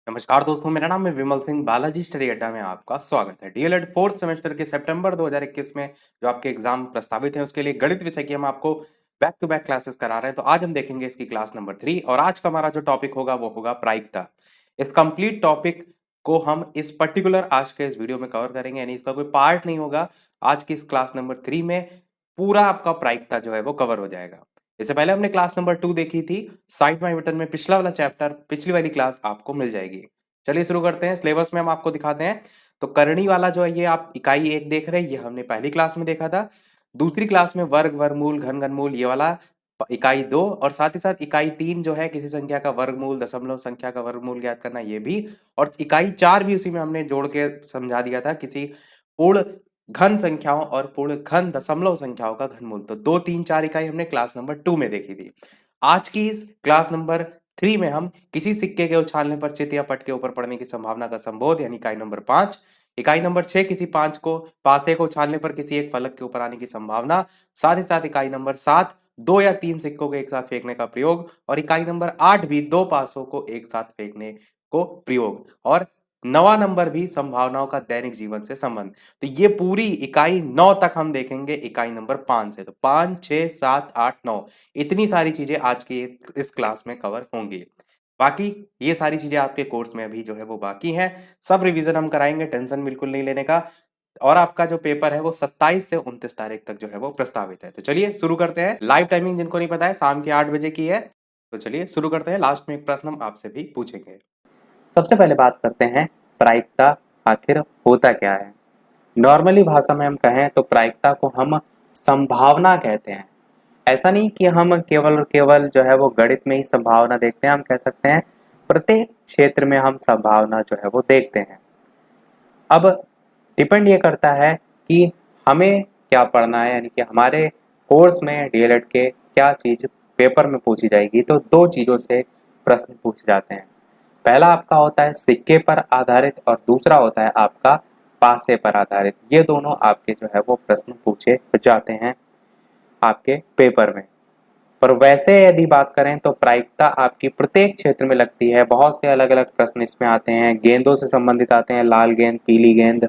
नमस्कार दोस्तों, मेरा नाम है विमल सिंह। बालाजी स्टडी अड्डा में आपका स्वागत है। डीएलएड फोर्थ सेमेस्टर के सितंबर 2021 में जो आपके एग्जाम प्रस्तावित है उसके लिए गणित विषय की हम आपको बैक टू बैक क्लासेस करा रहे हैं। तो आज हम देखेंगे इसकी क्लास नंबर 3 और आज का हमारा जो टॉपिक होगा वो होगा प्रायिकता। इस कंप्लीट टॉपिक को हम इस पर्टिकुलर आज के इस वीडियो में कवर करेंगे, यानी इसका कोई पार्ट नहीं होगा। आज की इस क्लास नंबर 3 में पूरा आपका प्रायिकता जो है वो कवर हो जाएगा। इससे पहले हमने क्लास नंबर 2 देखी थी। साइड माई बटन में पिछला वाला चैप्टर, पिछली वाली क्लास आपको मिल जाएगी। चलिए शुरू करते हैं। सिलेबस में हम आपको दिखाते हैं। तो करनी वाला जो है ये आप इकाई 1 देख रहे हैं, ये हमने पहली क्लास में देखा था। दूसरी क्लास में वर्ग, वर्गमूल, घन, घनमूल ये वाला इकाई 2 और साथ ही साथ इकाई 3 जो है किसी संख्या का वर्गमूल, दशमलव संख्या का वर्गमूल ज्ञात करना, ये भी। और इकाई 4 भी उसी में हमने जोड़ के समझा दिया था, किसी पूर्ण घन संख्याओं और पूर्ण घन दशमलव संख्याओं का घनमूल। तो 2, 3, 4 इकाई हमने क्लास नंबर 2 में देखी थी। आज की इस क्लास नंबर 3 में हम किसी सिक्के के उछालने पर चित या पट के ऊपर पड़ने की संभावना का संबोध यानी इकाई नंबर 5, इकाई नंबर 6 किसी पासे को उछालने पर किसी एक फलक के ऊपर आने की संभावना, साथ ही साथ इकाई नंबर 7 2 या 3 सिक्कों को एक साथ फेंकने का प्रयोग, और इकाई नंबर 8 भी 2 पासों को एक साथ फेंकने को प्रयोग, और 9वां नंबर भी संभावनाओं का दैनिक जीवन से संबंध। तो ये पूरी इकाई 9 तक हम देखेंगे इकाई नंबर 5 से। तो 5, 6, 7, 8, 9 इतनी सारी चीजें आज की इस क्लास में कवर होंगी। बाकी ये सारी चीजें आपके कोर्स में अभी जो है वो बाकी हैं। सब रिवीजन हम कराएंगे, टेंशन बिल्कुल नहीं लेने का। और आपका जो पेपर है वो 27 से 29 तारीख तक जो है वो प्रस्तावित है। तो चलिए शुरू करते हैं। लाइव टाइमिंग जिनको नहीं पता है शाम के 8 बजे की है। तो चलिए शुरू करते हैं। लास्ट में एक प्रश्न हम आपसे भी पूछेंगे। सबसे पहले बात करते हैं प्रायिकता आखिर होता क्या है। नॉर्मली भाषा में हम कहें तो प्रायिकता को हम संभावना कहते हैं। ऐसा नहीं कि हम केवल और केवल जो है वो गणित में ही संभावना देखते हैं, हम कह सकते हैं प्रत्येक क्षेत्र में हम संभावना जो है वो देखते हैं। अब डिपेंड ये करता है कि हमें क्या पढ़ना है, यानी कि हमारे कोर्स में डीएलएड के क्या चीज पेपर में पूछी जाएगी। तो दो चीजों से प्रश्न पूछे जाते हैं। पहला आपका होता है सिक्के पर आधारित और दूसरा होता है आपका पासे पर आधारित। ये दोनों आपके जो है वो प्रश्न पूछे जाते हैं आपके पेपर में। पर वैसे यदि बात करें तो प्रायिकता आपकी प्रत्येक क्षेत्र में लगती है। बहुत से अलग अलग प्रश्न इसमें आते हैं, गेंदों से संबंधित आते हैं, लाल गेंद, पीली गेंद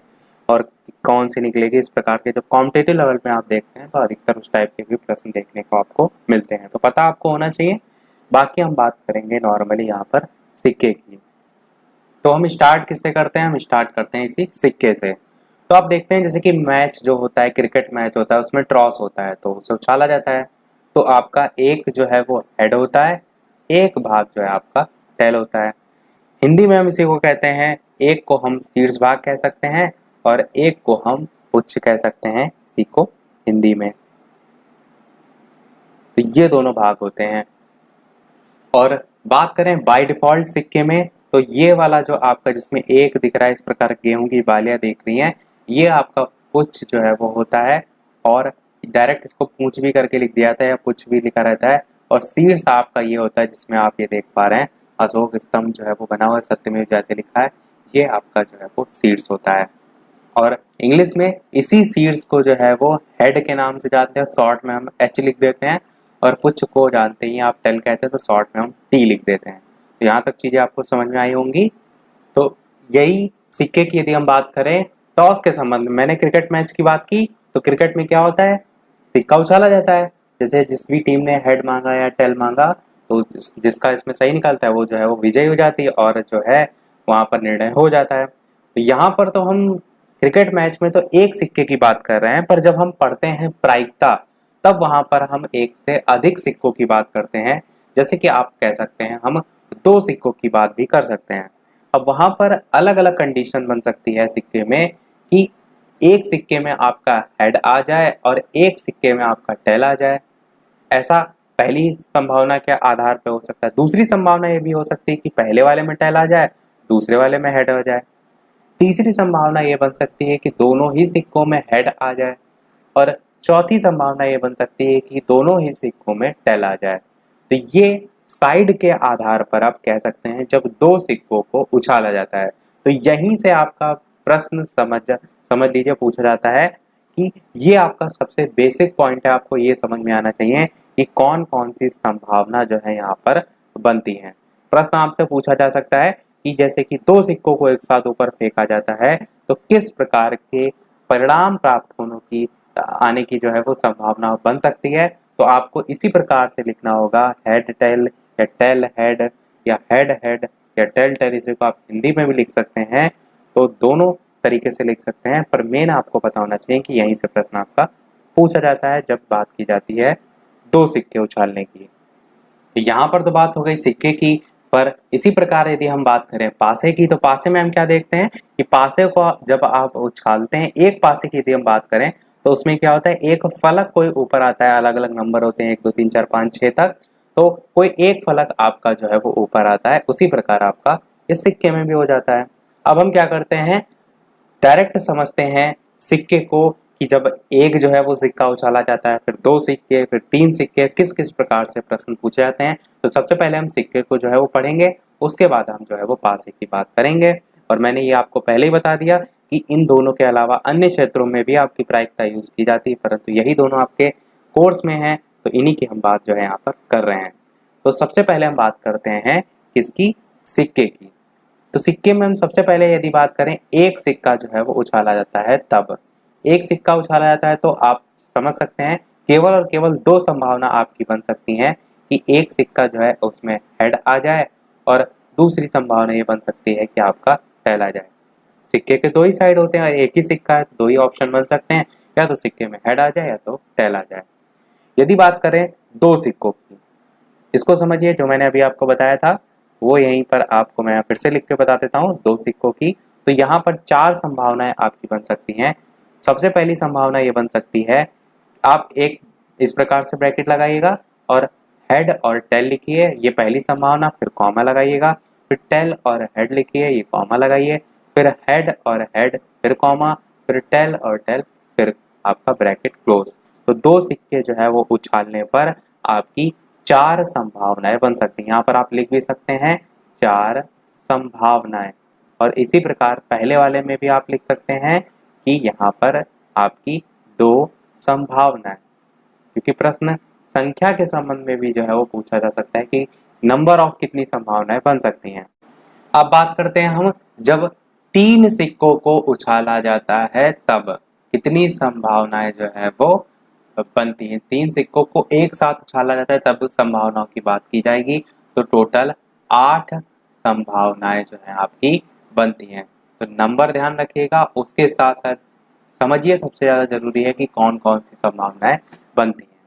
और कौन सी निकलेगी, इस प्रकार के जब कॉम्पिटिटिव लेवल में आप देखते हैं तो अधिकतर उस टाइप के भी प्रश्न देखने को आपको मिलते हैं। तो पता आपको होना चाहिए। बाकी हम बात करेंगे नॉर्मली यहाँ पर सिक्के की। तो हम स्टार्ट किससे करते हैं? हम स्टार्ट करते हैं इसी सिक्के से। तो आप देखते हैं जैसे कि मैच जो होता है, क्रिकेट मैच होता है, उसमें टॉस होता है तो उसे उछाला जाता है। तो आपका एक जो है वो हेड होता है, एक भाग जो है आपका टेल होता है। हिंदी में हम इसी को कहते हैं, एक को हम शीर्ष भाग कह सकते हैं और एक को हम पुच्छ कह सकते हैं, इसी को हिंदी में। तो ये दोनों भाग होते हैं। और बात करें बाय डिफॉल्ट सिक्के में, तो ये वाला जो आपका जिसमें एक दिख रहा है, इस प्रकार गेहूं की बालियां देख रही हैं, ये आपका पुच्छ जो है वो होता है। और डायरेक्ट इसको पूंछ भी करके लिख दिया जाता है या पुच्छ भी लिखा रहता है। और शीर्ष आपका ये होता है जिसमें आप ये देख पा रहे हैं अशोक स्तंभ जो है वो बना हुआ है, सत्यमेव जयते लिखा है, ये आपका जो है वो शीर्ष होता है। और इंग्लिश में इसी शीर्ष को जो है वो हेड के नाम से जानते हैं, शॉर्ट में हम एच लिख देते हैं। और पुच्छ को जानते ही आप टेल कहते हैं तो शॉर्ट में हम टी लिख देते हैं। तो यहाँ तक चीजें आपको समझ में आई होंगी। तो यही सिक्के की यदि हम बात करें टॉस के संबंध में, मैंने क्रिकेट मैच की बात की, तो क्रिकेट में क्या होता है, सिक्का उछाला जाता है। जैसे जिस भी टीम ने हेड मांगा या टेल मांगा तो जिसका इसमें सही निकलता है वो जो है वो विजयी हो जाती है और जो है वहां पर निर्णय हो जाता है। तो यहाँ पर तो हम क्रिकेट मैच में तो एक सिक्के की बात कर रहे हैं, पर जब हम पढ़ते हैं प्रायिकता तब वहां पर हम एक से अधिक सिक्कों की बात करते हैं। जैसे कि आप कह सकते हैं हम दो सिक्कों की बात भी कर सकते हैं। अब वहां पर अलग अलग कंडीशन बन सकती है सिक्के में कि एक सिक्के में आपका हेड आ जाए और एक सिक्के में आपका टेल आ जाए। ऐसा पहली संभावना के आधार पर हो सकता है। दूसरी संभावना ये भी हो सकती है कि पहले वाले में टेल आ जाए, दूसरे वाले में हेड आ जाए। तीसरी संभावना ये बन सकती है कि दोनों ही सिक्कों में हेड आ जाए। और चौथी संभावना ये बन सकती है कि दोनों ही सिक्कों में टेल आ जाए। तो ये साइड के आधार पर आप कह सकते हैं जब दो सिक्कों को उछाला जाता है। तो यहीं से आपका प्रश्न समझ लीजिए पूछा जाता है कि ये आपका सबसे बेसिक पॉइंट है। आपको ये समझ में आना चाहिए कि कौन कौन सी संभावना जो है यहाँ पर बनती है। प्रश्न आपसे पूछा जा सकता है कि जैसे कि दो सिक्कों को एक साथ ऊपर फेंका जाता है तो किस प्रकार के परिणाम प्राप्त होने की आने की जो है वो संभावना बन सकती है। तो आपको इसी प्रकार से लिखना होगा हेड टेल या टेल हेड या हेड हेड या टेल टेल, इसे को आप हिंदी में भी लिख सकते हैं, तो दोनों तरीके से लिख सकते हैं। पर मेन आपको पता होना चाहिए कि यहीं से प्रश्न आपका पूछा जाता है जब बात की जाती है दो सिक्के उछालने की। तो यहाँ पर तो बात हो गई सिक्के की, पर इसी प्रकार यदि हम बात करें पासे की, तो पासे में हम क्या देखते हैं कि पासे को जब आप उछालते हैं, एक पासे की यदि हम बात करें तो उसमें क्या होता है, एक फलक कोई ऊपर आता है, अलग अलग नंबर होते हैं 1 2 3 4 5 6 तक, तो कोई एक फलक आपका जो है वो ऊपर आता है। उसी प्रकार आपका इस सिक्के में भी हो जाता है। अब हम क्या करते हैं, डायरेक्ट समझते हैं सिक्के को कि जब एक जो है वो सिक्का उछाला जाता है, फिर दो सिक्के, फिर तीन सिक्के, किस किस प्रकार से प्रश्न पूछे जाते हैं। तो सबसे पहले हम सिक्के को जो है वो पढ़ेंगे, उसके बाद हम जो है वो पासे की बात करेंगे। और मैंने ये आपको पहले ही बता दिया कि इन दोनों के अलावा अन्य क्षेत्रों में भी आपकी प्रायिकता यूज की जाती है, परंतु यही दोनों आपके कोर्स में है, तो इन्हीं की हम बात जो है यहाँ पर कर रहे हैं। तो सबसे पहले हम बात करते हैं किसकी, सिक्के की। तो सिक्के में हम सबसे पहले यदि बात करें, एक सिक्का जो है वो उछाला जाता है, तब एक सिक्का उछाला जाता है तो आप समझ सकते हैं केवल और केवल दो संभावना आपकी बन सकती हैं कि एक सिक्का जो है उसमें हेड आ जाए, और दूसरी संभावना ये बन सकती है कि आपका टेल आ जाए। सिक्के के दो ही साइड होते हैं और एक ही सिक्का है, तो दो ही ऑप्शन बन सकते हैं, या तो सिक्के में हेड आ जाए या तो टेल आ जाए। यदि बात करें दो सिक्कों की, इसको समझिए, जो मैंने अभी आपको बताया था वो यहीं पर आपको मैं फिर से लिख के बता देता हूँ। दो सिक्कों की, तो यहाँ पर चार संभावनाएं आपकी बन सकती हैं। सबसे पहली संभावना ये बन सकती है, आप एक इस प्रकार से ब्रैकेट लगाइएगा और हेड और टेल लिखिए, ये पहली संभावना, फिर कॉमा लगाइएगा, फिर टेल और हेड लिखिए, ये कॉमा लगाइए, फिर हेड और हेड, फिर कॉमा, फिर टेल और टेल, फिर आपका ब्रैकेट क्लोज। तो दो सिक्के जो है वो उछालने पर आपकी चार संभावनाएं बन सकती हैं। यहाँ पर आप लिख भी सकते हैं चार संभावनाएं, और इसी प्रकार पहले वाले में भी आप लिख सकते हैं कि यहाँ पर आपकी दो संभावनाएं, क्योंकि प्रश्न संख्या के संबंध में भी जो है वो पूछा जा सकता है कि नंबर ऑफ कितनी संभावनाएं बन सकती हैं। अब बात करते हैं हम, जब तीन सिक्कों को उछाला जाता है तब कितनी संभावनाएं जो है वो बनती हैं। तीन सिक्कों को एक साथ उछाला जाता है तब संभावनाओं की बात की जाएगी, तो टोटल 8 संभावनाएं जो है आपकी बनती हैं। तो नंबर ध्यान रखिएगा, उसके साथ साथ समझिए सबसे ज्यादा जरूरी है कि कौन कौन सी संभावनाएं बनती हैं।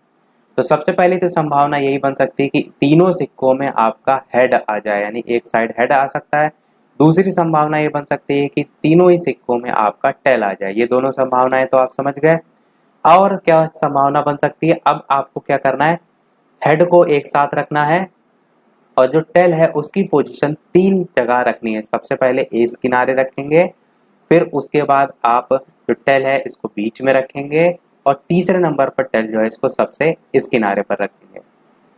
तो सबसे पहली तो संभावना यही बन सकती है कि तीनों सिक्कों में आपका हेड आ जाए, यानी एक साइड हेड आ सकता है। दूसरी संभावना ये बन सकती है कि तीनों ही सिक्कों में आपका टेल आ जाए। ये दोनों संभावनाएं तो आप समझ गए। और क्या संभावना बन सकती है, अब आपको क्या करना है, हेड को एक साथ रखना है और जो टेल है उसकी पोजीशन तीन जगह रखनी है। सबसे पहले इस किनारे रखेंगे, फिर उसके बाद आप जो टेल है इसको बीच में रखेंगे, और तीसरे नंबर पर टेल जो है इसको सबसे इस किनारे पर रखेंगे।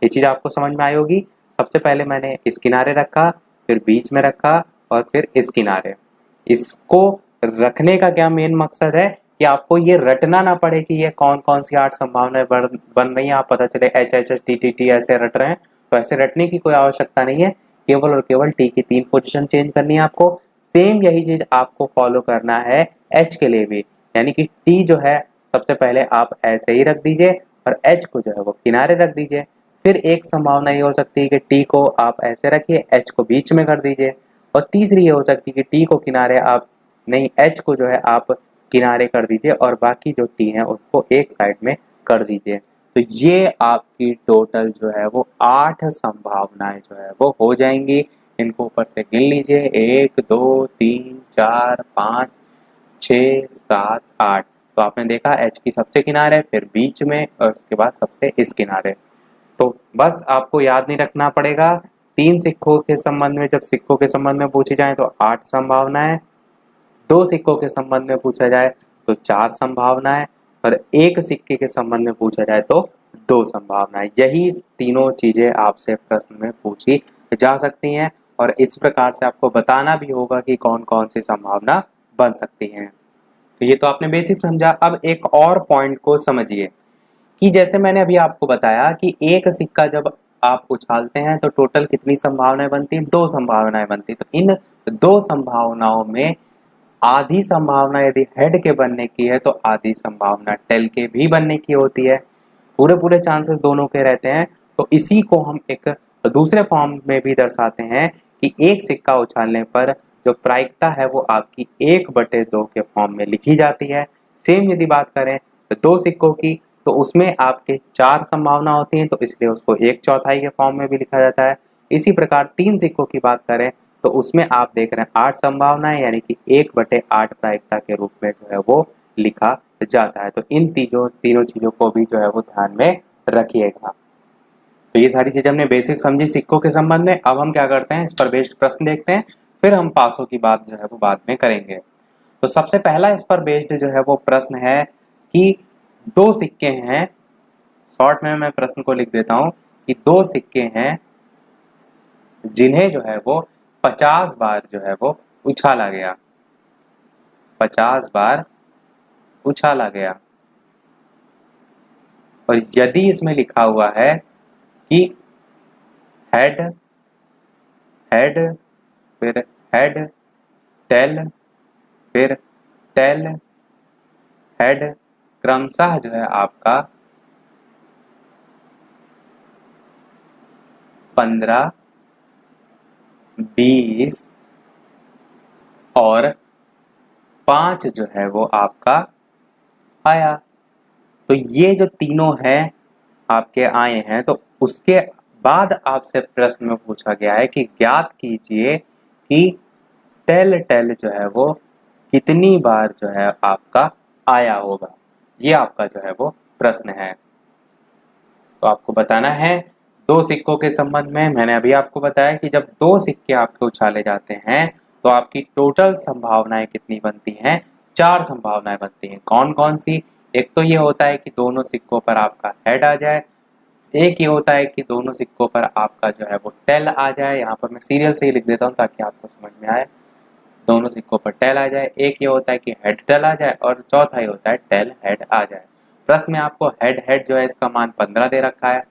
ये चीज आपको समझ में आई होगी। सबसे पहले मैंने इस किनारे रखा, फिर बीच में रखा, और फिर इस किनारे। इसको रखने का क्या मेन मकसद है कि आपको ये रटना ना पड़े कि ये कौन कौन सी 8 संभावनाएं बन रही हैं। आप पता चले H H H T T T ऐसे रट रहे हैं, तो ऐसे रटने की कोई आवश्यकता नहीं है। केवल और केवल टी की 3 पोजीशन चेंज करनी है आपको। सेम यही चीज आपको फॉलो करना है एच के लिए भी, यानी कि टी जो है सबसे पहले आप ऐसे ही रख दीजिए और एच को जो है वो किनारे रख दीजिए। फिर एक संभावना ये हो सकती है कि टी को आप ऐसे रखिए, एच को बीच में कर दीजिए, और तीसरी ये हो सकती है कि टी को किनारे आप नहीं, एच को जो है आप किनारे कर दीजिए और बाकी जो टी है उसको एक साइड में कर दीजिए। तो ये आपकी टोटल जो है वो 8 संभावनाएं जो है वो हो जाएंगी। इनको ऊपर से गिन लीजिए, 1 2 3 4 5 6 7 8। तो आपने देखा एच की सबसे किनारे, फिर बीच में, और उसके बाद सबसे इस किनारे। तो बस आपको याद नहीं रखना पड़ेगा, तीन सिक्कों के संबंध में जब सिक्कों के संबंध में पूछी जाए तो 8 संभावनाएं, दो सिक्कों के संबंध में पूछा जाए तो 4 संभावनाएं, और एक सिक्के के संबंध में पूछा जाए तो 2 संभावनाएं। यही तीनों चीजें आपसे प्रश्न में पूछी जा सकती हैं, और इस प्रकार से आपको बताना भी होगा कि कौन कौन सी संभावना बन सकती हैं। तो ये तो आपने बेसिक समझा। अब एक और पॉइंट को समझिए कि जैसे मैंने अभी आपको बताया कि एक सिक्का जब आप उछालते हैं तो टोटल कितनी संभावनाएं बनती हैं? 2 संभावनाएं बनती हैं। तो इन 2 संभावनाओं में आधी संभावना यदि हेड के बनने की है तो आधी संभावना टेल के भी बनने की होती है। पूरे पूरे चांसेस दोनों के रहते हैं। तो इसी को हम एक दूसरे फॉर्म में भी दर्शाते हैं कि एक सिक्का उछालने पर जो प्रायिकता है वो आपकी 1/2 के फॉर्म में लिखी जाती है। सेम यदि बात करें तो 2 सिक्कों की, तो उसमें आपके 4 संभावना होती हैं, तो इसलिए उसको 1/4 के फॉर्म में भी लिखा जाता है। इसी प्रकार 3 सिक्कों की बात करें तो उसमें आप देख रहे हैं 8 संभावनाएं, यानी कि 1/8 प्रायिकता के रूप में जो है वो लिखा जाता है। तो इन तीनों चीजों को भी जो है वो ध्यान में रखिएगा। तो ये सारी चीजें हमने बेसिक समझी सिक्कों के संबंध में। अब हम क्या करते हैं, इस पर बेस्ड प्रश्न देखते हैं, फिर हम पासों की बात जो है वो बाद में करेंगे। तो सबसे पहला इस पर बेस्ड जो है वो प्रश्न है कि 2 सिक्के हैं, शॉर्ट में मैं प्रश्न को लिख देता हूं कि 2 सिक्के हैं जिन्हें जो है वो 50 बार जो है वो उछाला गया, 50 बार उछाला गया। और यदि इसमें लिखा हुआ है कि हेड हेड फिर हेड टेल फिर टेल हेड, क्रमशः जो है आपका 15, 20 और 5 जो है वो आपका आया। तो ये जो तीनों हैं आपके आए हैं, तो उसके बाद आपसे प्रश्न में पूछा गया है कि ज्ञात कीजिए कि टेल टेल जो है वो कितनी बार जो है आपका आया होगा। ये आपका जो है वो प्रश्न है। तो आपको बताना है 2 सिक्कों के संबंध में। मैंने अभी आपको बताया कि जब 2 सिक्के आपके उछाले जाते हैं तो आपकी टोटल संभावनाएं कितनी बनती हैं? 4 संभावनाएं बनती हैं। कौन कौन सी? एक तो ये होता है कि दोनों सिक्कों पर आपका हेड आ जाए, एक ये होता है कि दोनों सिक्कों पर आपका जो है वो टेल आ जाए। यहाँ पर मैं सीरियल से ही लिख देता हूँ ताकि आपको समझ में आए। दोनों सिक्कों पर टेल आ जाए, एक ये होता है कि हेड टेल आ जाए, और चौथा ये होता है टेल हेड आ जाए। प्रश्न में आपको हेड हेड जो है इसका मान 15 दे रखा है,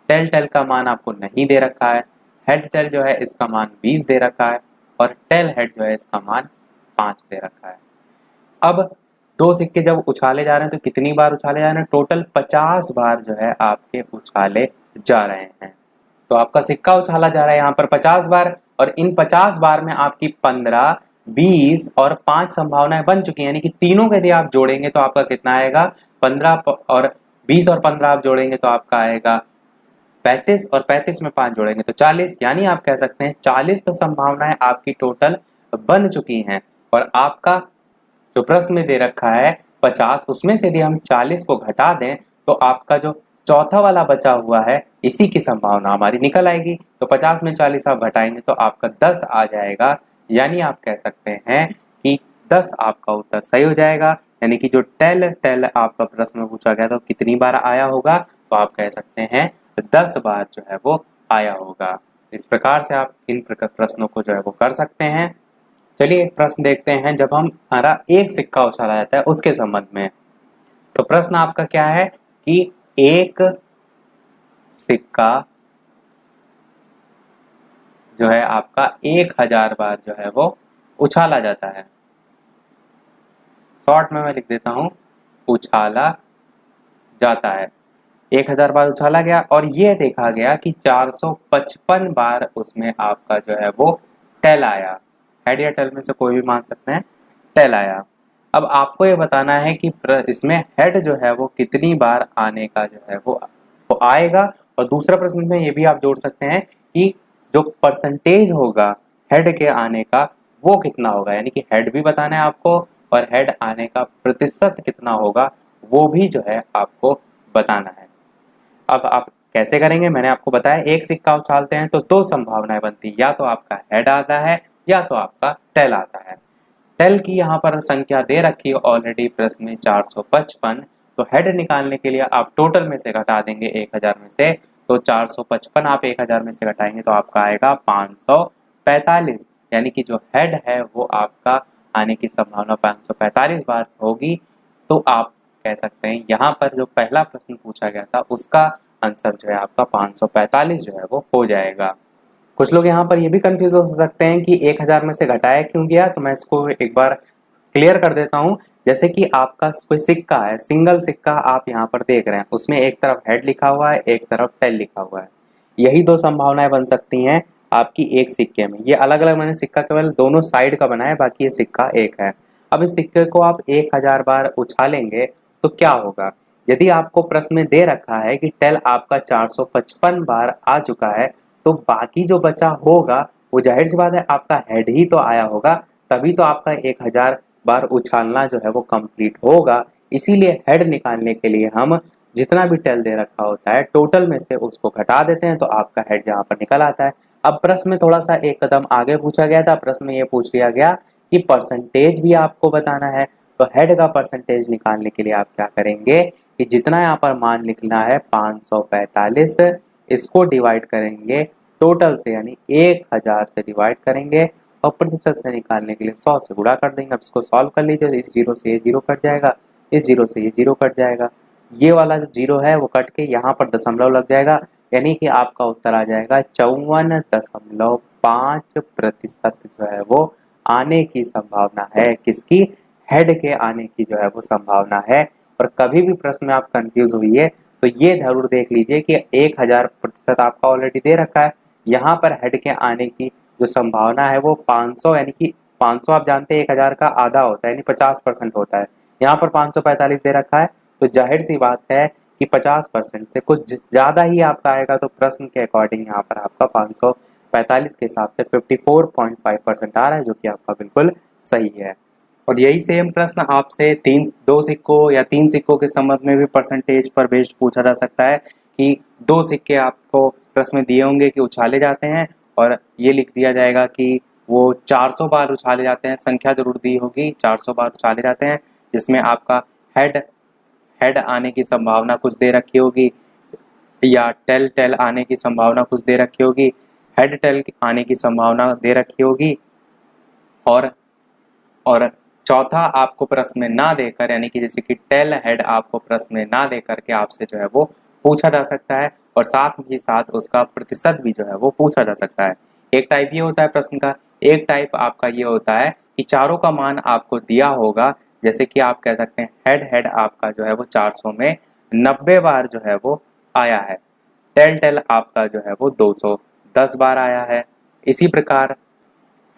टेल टेल का मान आपको नहीं दे रखा है। हेड टेल जो है इसका मान 20 दे रखा है, और टेल हेड जो है इसका मान 5 दे रखा है। अब 2 सिक्के जब उछाले जा रहे हैं तो कितनी बार उछाले जा रहे हैं? टोटल 50 बार जो है आपके उछाले जा रहे हैं। तो आपका सिक्का उछाला जा रहा है यहाँ पर 50 बार, और इन 50 बार में आपकी 15, 20 और 5 संभावनाएं बन चुकी हैं। यानी कि तीनों को यदि आप जोड़ेंगे तो आपका कितना आएगा? 15 और 20 और 15 आप जोड़ेंगे तो आपका आएगा 35, और 35 में 5 जोड़ेंगे तो 40। यानी आप कह सकते हैं 40 तो संभावनाएं आपकी टोटल बन चुकी हैं। और आपका जो प्रश्न में दे रखा है 50, उसमें से यदि हम 40 को घटा दें तो आपका जो चौथा वाला बचा हुआ है इसी की संभावना हमारी निकल आएगी। तो 50 में 40 आप घटाएंगे तो आपका 10 आ जाएगा। यानी आप कह सकते हैं कि 10 आपका उत्तर सही हो जाएगा। यानी कि जो टेल टेल आपका प्रश्न में पूछा गया तो कितनी बार आया होगा, तो आप कह सकते हैं 10 बार जो है वो आया होगा। इस प्रकार से आप इन प्रश्नों को जो है वो कर सकते हैं। चलिए एक प्रश्न देखते हैं, जब हमारा एक सिक्का उछाला जाता है उसके संबंध में। तो प्रश्न आपका क्या है कि एक सिक्का जो है आपका 1000 बार जो है वो उछाला जाता है। शॉर्ट में मैं लिख देता हूं, उछाला जाता है। 1000 बार उछाला गया, और ये देखा गया कि 455 बार उसमें आपका जो है वो टेल आया। हेड या टेल में से कोई भी मान सकते हैं, टेल आया। अब आपको ये बताना है कि इसमें हेड जो है वो कितनी बार आने का जो है वो आएगा। और दूसरा प्रश्न में ये भी आप जोड़ सकते हैं कि जो परसेंटेज होगा हेड के आने का वो कितना होगा। यानी कि हेड भी बताना है आपको, और हेड आने का प्रतिशत कितना होगा वो भी जो है आपको बताना है। अब आप कैसे करेंगे, मैंने आपको बताया एक सिक्का उछालते हैं तो 2 संभावनाएं बनती, या तो आपका हेड आता है या तो आपका टेल आता है। टेल की यहाँ पर संख्या दे रखी है ऑलरेडी प्रश्न में 455। तो हेड निकालने के लिए आप टोटल में से घटा देंगे 1000 में से, तो 455 आप 1000 में से घटाएंगे तो आपका आएगा 545। यानी कि जो हेड है वो आपका आने की संभावना 545 बार होगी। तो आप कह सकते हैं यहाँ पर जो पहला प्रश्न पूछा गया था उसका आंसर जो है आपका 545 जो है वो हो जाएगा। कुछ लोग यहाँ पर ये भी कंफ्यूज हो सकते हैं कि 1000 में से घटाया क्यों गया, तो मैं इसको एक बार क्लियर कर देता हूँ। जैसे कि आपका कोई सिक्का है, सिंगल सिक्का आप यहाँ पर देख रहे हैं, उसमें एक तरफ हेड लिखा हुआ है, एक तरफ टेल लिखा हुआ है। यही दो संभावनाएं बन सकती हैं आपकी एक सिक्के में। ये अलग अलग मैंने सिक्का केवल दोनों साइड का बनाया है, बाकी ये सिक्का एक है। अब इस सिक्के को आप 1000 बार उछालेंगे तो क्या होगा? यदि आपको प्रश्न में दे रखा है कि टेल आपका 455 बार आ चुका है, तो बाकी जो बचा होगा वो जाहिर सी बात है आपका हेड ही तो आया होगा, तभी तो आपका 1000 बार उछालना जो है वो कंप्लीट होगा। इसीलिए हेड निकालने के लिए हम जितना भी टेल दे रखा होता है टोटल में से उसको घटा देते हैं, तो आपका हेड यहाँ पर निकल आता है। अब प्रश्न में थोड़ा सा एक कदम आगे पूछा गया था। प्रश्न में ये पूछ लिया गया कि परसेंटेज भी आपको बताना है। तो हेड का परसेंटेज निकालने के लिए आप क्या करेंगे कि जितना यहाँ पर मान लिखना है 545, इसको डिवाइड करेंगे टोटल से, यानी 1000 से डिवाइड करेंगे और प्रतिशत से निकालने के लिए 100 से गुणा कर देंगे। अब इसको सॉल्व कर लीजिए। इस जीरो से ये जीरो कट जाएगा, इस जीरो से ये जीरो कट जाएगा, ये वाला जो जीरो है वो कट के यहाँ पर दशमलव लग जाएगा, यानी कि आपका उत्तर आ जाएगा 54.5% जो है वो आने की संभावना है। किसकी? हेड के आने की जो है वो संभावना है। और कभी भी प्रश्न में आप कंफ्यूज हुई है तो ये जरूर देख लीजिए कि 1000% आपका ऑलरेडी दे रखा है, यहाँ पर हेड के आने की जो संभावना है वो 500, यानी कि 500 आप जानते हैं 1000 का आधा होता है, यानी 50% होता है। यहाँ पर 545 दे रखा है, तो जाहिर सी बात है कि 50% से कुछ ज़्यादा ही आपका आएगा। तो प्रश्न के अकॉर्डिंग यहाँ पर आपका 545 के हिसाब से 54.5% आ रहा है, जो कि आपका बिल्कुल सही है। और यही सेम प्रश्न आपसे दो सिक्कों या तीन सिक्कों के संबंध में भी परसेंटेज पर बेस्ड पूछा जा सकता है कि दो सिक्के आपको प्रश्न में दिए होंगे कि उछाले जाते हैं, और ये लिख दिया जाएगा कि वो 400 बार उछाले जाते हैं। संख्या जरूर दी होगी, 400 बार उछाले जाते हैं, जिसमें आपका हेड आने की संभावना कुछ दे रखी होगी, या टेल आने की संभावना कुछ दे रखी होगी, हेड टेल आने की संभावना दे रखी होगी, और चौथा आपको प्रश्न में ना देकर, यानी कि जैसे कि टेल हेड आपको प्रश्न में ना देकर के आपसे जो है वो पूछा जा सकता है, और साथ ही साथ उसका प्रतिशत भी जो है वो पूछा जा सकता है। एक टाइप ये होता है प्रश्न का, एक टाइप आपका ये होता है कि चारों का मान आपको दिया होगा। जैसे कि आप कह सकते हैं हेड आपका जो है वो 400 में 90 बार जो है वो आया है, टेल आपका जो है वो 210 बार आया है। इसी प्रकार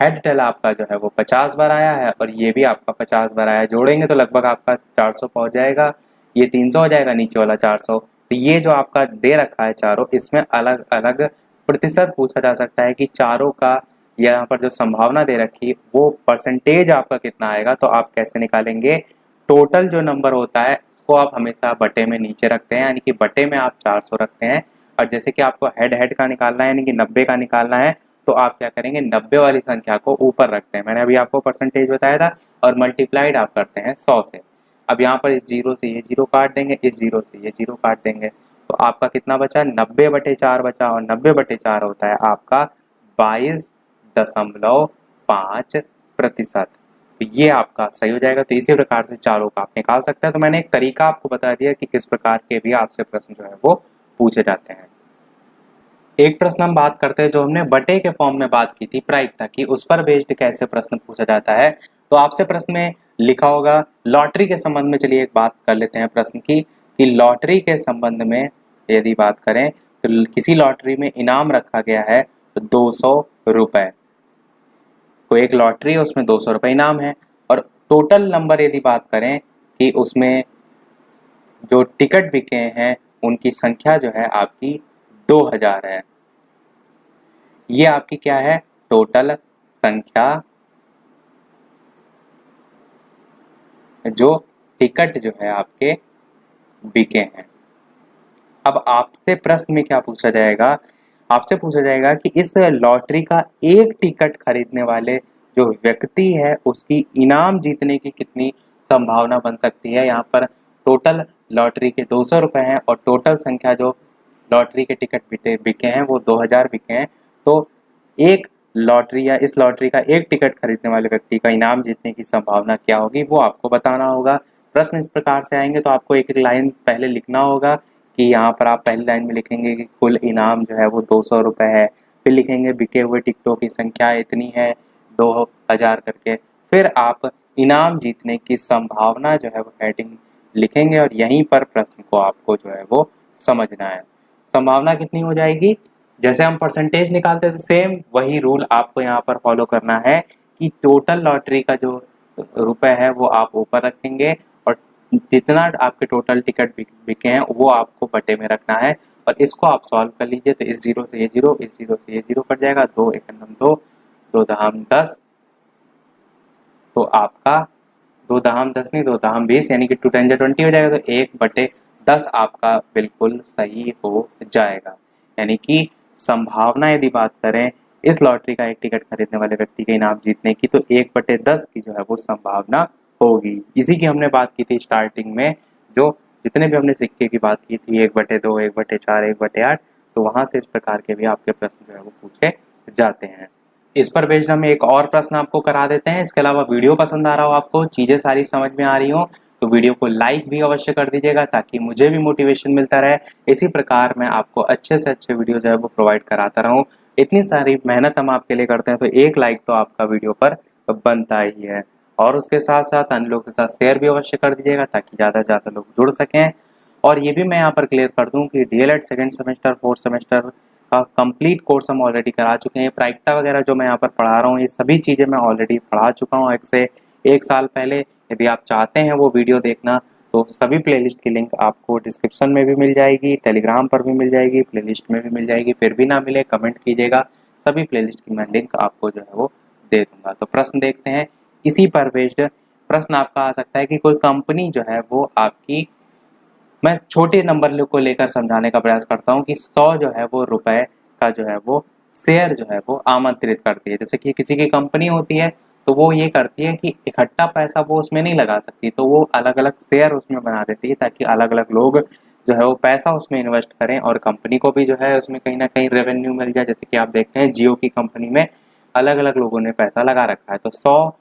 हेड टेल आपका जो है वो 50 बार आया है, और ये भी आपका 50 बार आया है। जोड़ेंगे तो लगभग आपका 400 पहुंच जाएगा, ये 300 हो जाएगा, नीचे वाला 400। तो ये जो आपका दे रखा है चारों, इसमें अलग अलग प्रतिशत पूछा जा सकता है कि चारों का यहाँ पर जो संभावना दे रखी वो परसेंटेज आपका कितना आएगा। तो आप कैसे निकालेंगे? टोटल जो नंबर होता है उसको आप हमेशा बटे में नीचे रखते हैं, यानी कि बटे में आप 400 रखते हैं। और जैसे कि आपको हेड का निकालना है, यानी कि 90 का निकालना है, तो आप क्या करेंगे 90 वाली संख्या को ऊपर रखते हैं, मैंने अभी आपको परसेंटेज बताया था, और मल्टीप्लाइड आप करते हैं 100 से। अब यहाँ पर इस जीरो से ये जीरो काट देंगे, इस जीरो से ये जीरो काट देंगे, तो आपका कितना बचा? 90/4 बचा, और 90/4 होता है आपका 22.5%। तो ये आपका सही हो जाएगा। तो इसी प्रकार से चारों का आप निकाल सकते हैं। तो मैंने एक तरीका आपको बता दिया कि किस प्रकार के भी आपसे प्रश्न जो है वो पूछे जाते हैं। एक प्रश्न हम बात करते हैं जो हमने बटे के फॉर्म में बात की थी प्रायिकता की, उस पर बेस्ड कैसे प्रश्न पूछा जाता है। तो आपसे प्रश्न में लिखा होगा लॉटरी के संबंध में। चलिए एक बात कर लेते हैं प्रश्न की, कि लॉटरी के संबंध में यदि बात करें तो किसी लॉटरी में इनाम रखा गया है 200 रुपए। कोई एक लॉटरी है, उसमें 200 रुपए इनाम है, और टोटल नंबर यदि बात करें कि उसमें जो टिकट बिके हैं उनकी संख्या जो है आपकी 2000 है। ये आपकी क्या है? टोटल संख्या जो टिकट जो है आपके बिके हैं। अब आपसे प्रश्न में क्या पूछा जाएगा? आपसे पूछा जाएगा कि इस लॉटरी का एक टिकट खरीदने वाले जो व्यक्ति है उसकी इनाम जीतने की कितनी संभावना बन सकती है। यहाँ पर टोटल लॉटरी के 200 रुपए हैं, और टोटल संख्या जो लॉटरी के टिकट बिके हैं वो 2000 बिके हैं। तो एक लॉटरी या इस लॉटरी का एक टिकट खरीदने वाले व्यक्ति का इनाम जीतने की संभावना क्या होगी, वो आपको बताना होगा। प्रश्न इस प्रकार से आएंगे तो आपको एक एक लाइन पहले लिखना होगा कि यहाँ पर आप पहली लाइन में लिखेंगे कि कुल इनाम जो है वो 200 रुपये है, फिर लिखेंगे बिके हुए टिकटों की संख्या इतनी है 2000 करके, फिर आप इनाम जीतने की संभावना जो है वो हेडिंग लिखेंगे और यहीं पर प्रश्न को आपको जो है वो समझना है। संभावना कितनी हो जाएगी, जैसे हम परसेंटेज निकालते थे सेम वही रूल आपको यहाँ पर फॉलो करना है कि टोटल लॉटरी का जो रुपए है वो आप ऊपर रखेंगे और जितना आपके टोटल टिकट बिके हैं वो आपको बटे में रखना है। और इसको आप सॉल्व कर लीजिए तो इस जीरो से ये जीरो, इस जीरो से ये जीरो कट जाएगा, 2 एकम 2, 2 दहाम 10, तो आपका 2 दहाम 10 नहीं 2 दहाम 20 यानी कि 2 10 जा 20 हो जाएगा, तो 1/10 आपका बिल्कुल सही हो जाएगा। यानी कि संभावना यदि बात करें इस लॉटरी का एक टिकट खरीदने वाले व्यक्ति के इनाम जीतने की, तो 1/10 की जो है वो संभावना होगी। इसी की हमने बात की थी स्टार्टिंग में, जो जितने भी हमने सिक्के की बात की थी 1/2, 1/4, 1/8, तो वहां से इस प्रकार के भी आपके प्रश्न जो है वो पूछे जाते हैं। इस पर बेस्ड हम एक और प्रश्न आपको करा देते हैं। इसके अलावा वीडियो पसंद आ रहा हो, आपको चीजें सारी समझ में आ रही हो, तो वीडियो को लाइक भी अवश्य कर दीजिएगा ताकि मुझे भी मोटिवेशन मिलता रहे। इसी प्रकार मैं आपको अच्छे से अच्छे वीडियो जो है वो प्रोवाइड कराता रहूं। इतनी सारी मेहनत हम आपके लिए करते हैं, तो एक लाइक तो आपका वीडियो पर बनता ही है। और उसके साथ साथ अन्य लोगों के साथ शेयर भी अवश्य कर दीजिएगा ताकि ज़्यादा से ज़्यादा लोग जुड़ सकें। और ये भी मैं यहाँ पर क्लियर कर दूँ कि DElEd second semester, fourth semester का कंप्लीट कोर्स हम ऑलरेडी करा चुके हैं। प्रायिकता वगैरह जो मैं यहाँ पर पढ़ा रहा हूँ, ये सभी चीज़ें मैं ऑलरेडी पढ़ा चुका हूँ एक से 1 साल पहले। यदि आप चाहते हैं वो वीडियो देखना, तो सभी प्लेलिस्ट की लिंक आपको डिस्क्रिप्शन में भी मिल जाएगी, टेलीग्राम पर भी मिल जाएगी, प्लेलिस्ट में भी मिल जाएगी। फिर भी ना मिले कमेंट कीजिएगा, सभी प्लेलिस्ट की मैं लिंक आपको जो है वो दे दूंगा। तो प्रश्न देखते हैं। इसी पर बेस्ड प्रश्न आपका आ सकता है कि कोई कंपनी जो है वो आपकी, मैं छोटे नंबर को लेकर समझाने का प्रयास करता हूँ कि 100 जो है वो रुपए का जो है वो शेयर जो है वो आमंत्रित करती है। जैसे कि किसी की कंपनी होती है तो वो ये करती है कि इकट्ठा पैसा वो उसमें नहीं लगा सकती, तो वो अलग अलग शेयर उसमें बना देती है ताकि अलग अलग लोग जो है वो पैसा उसमें इन्वेस्ट करें और कंपनी को भी जो है उसमें कहीं ना कहीं रेवेन्यू मिल जाए। जैसे कि आप देखते हैं जियो की कंपनी में अलग अलग लोगों ने पैसा लगा रखा है, तो 100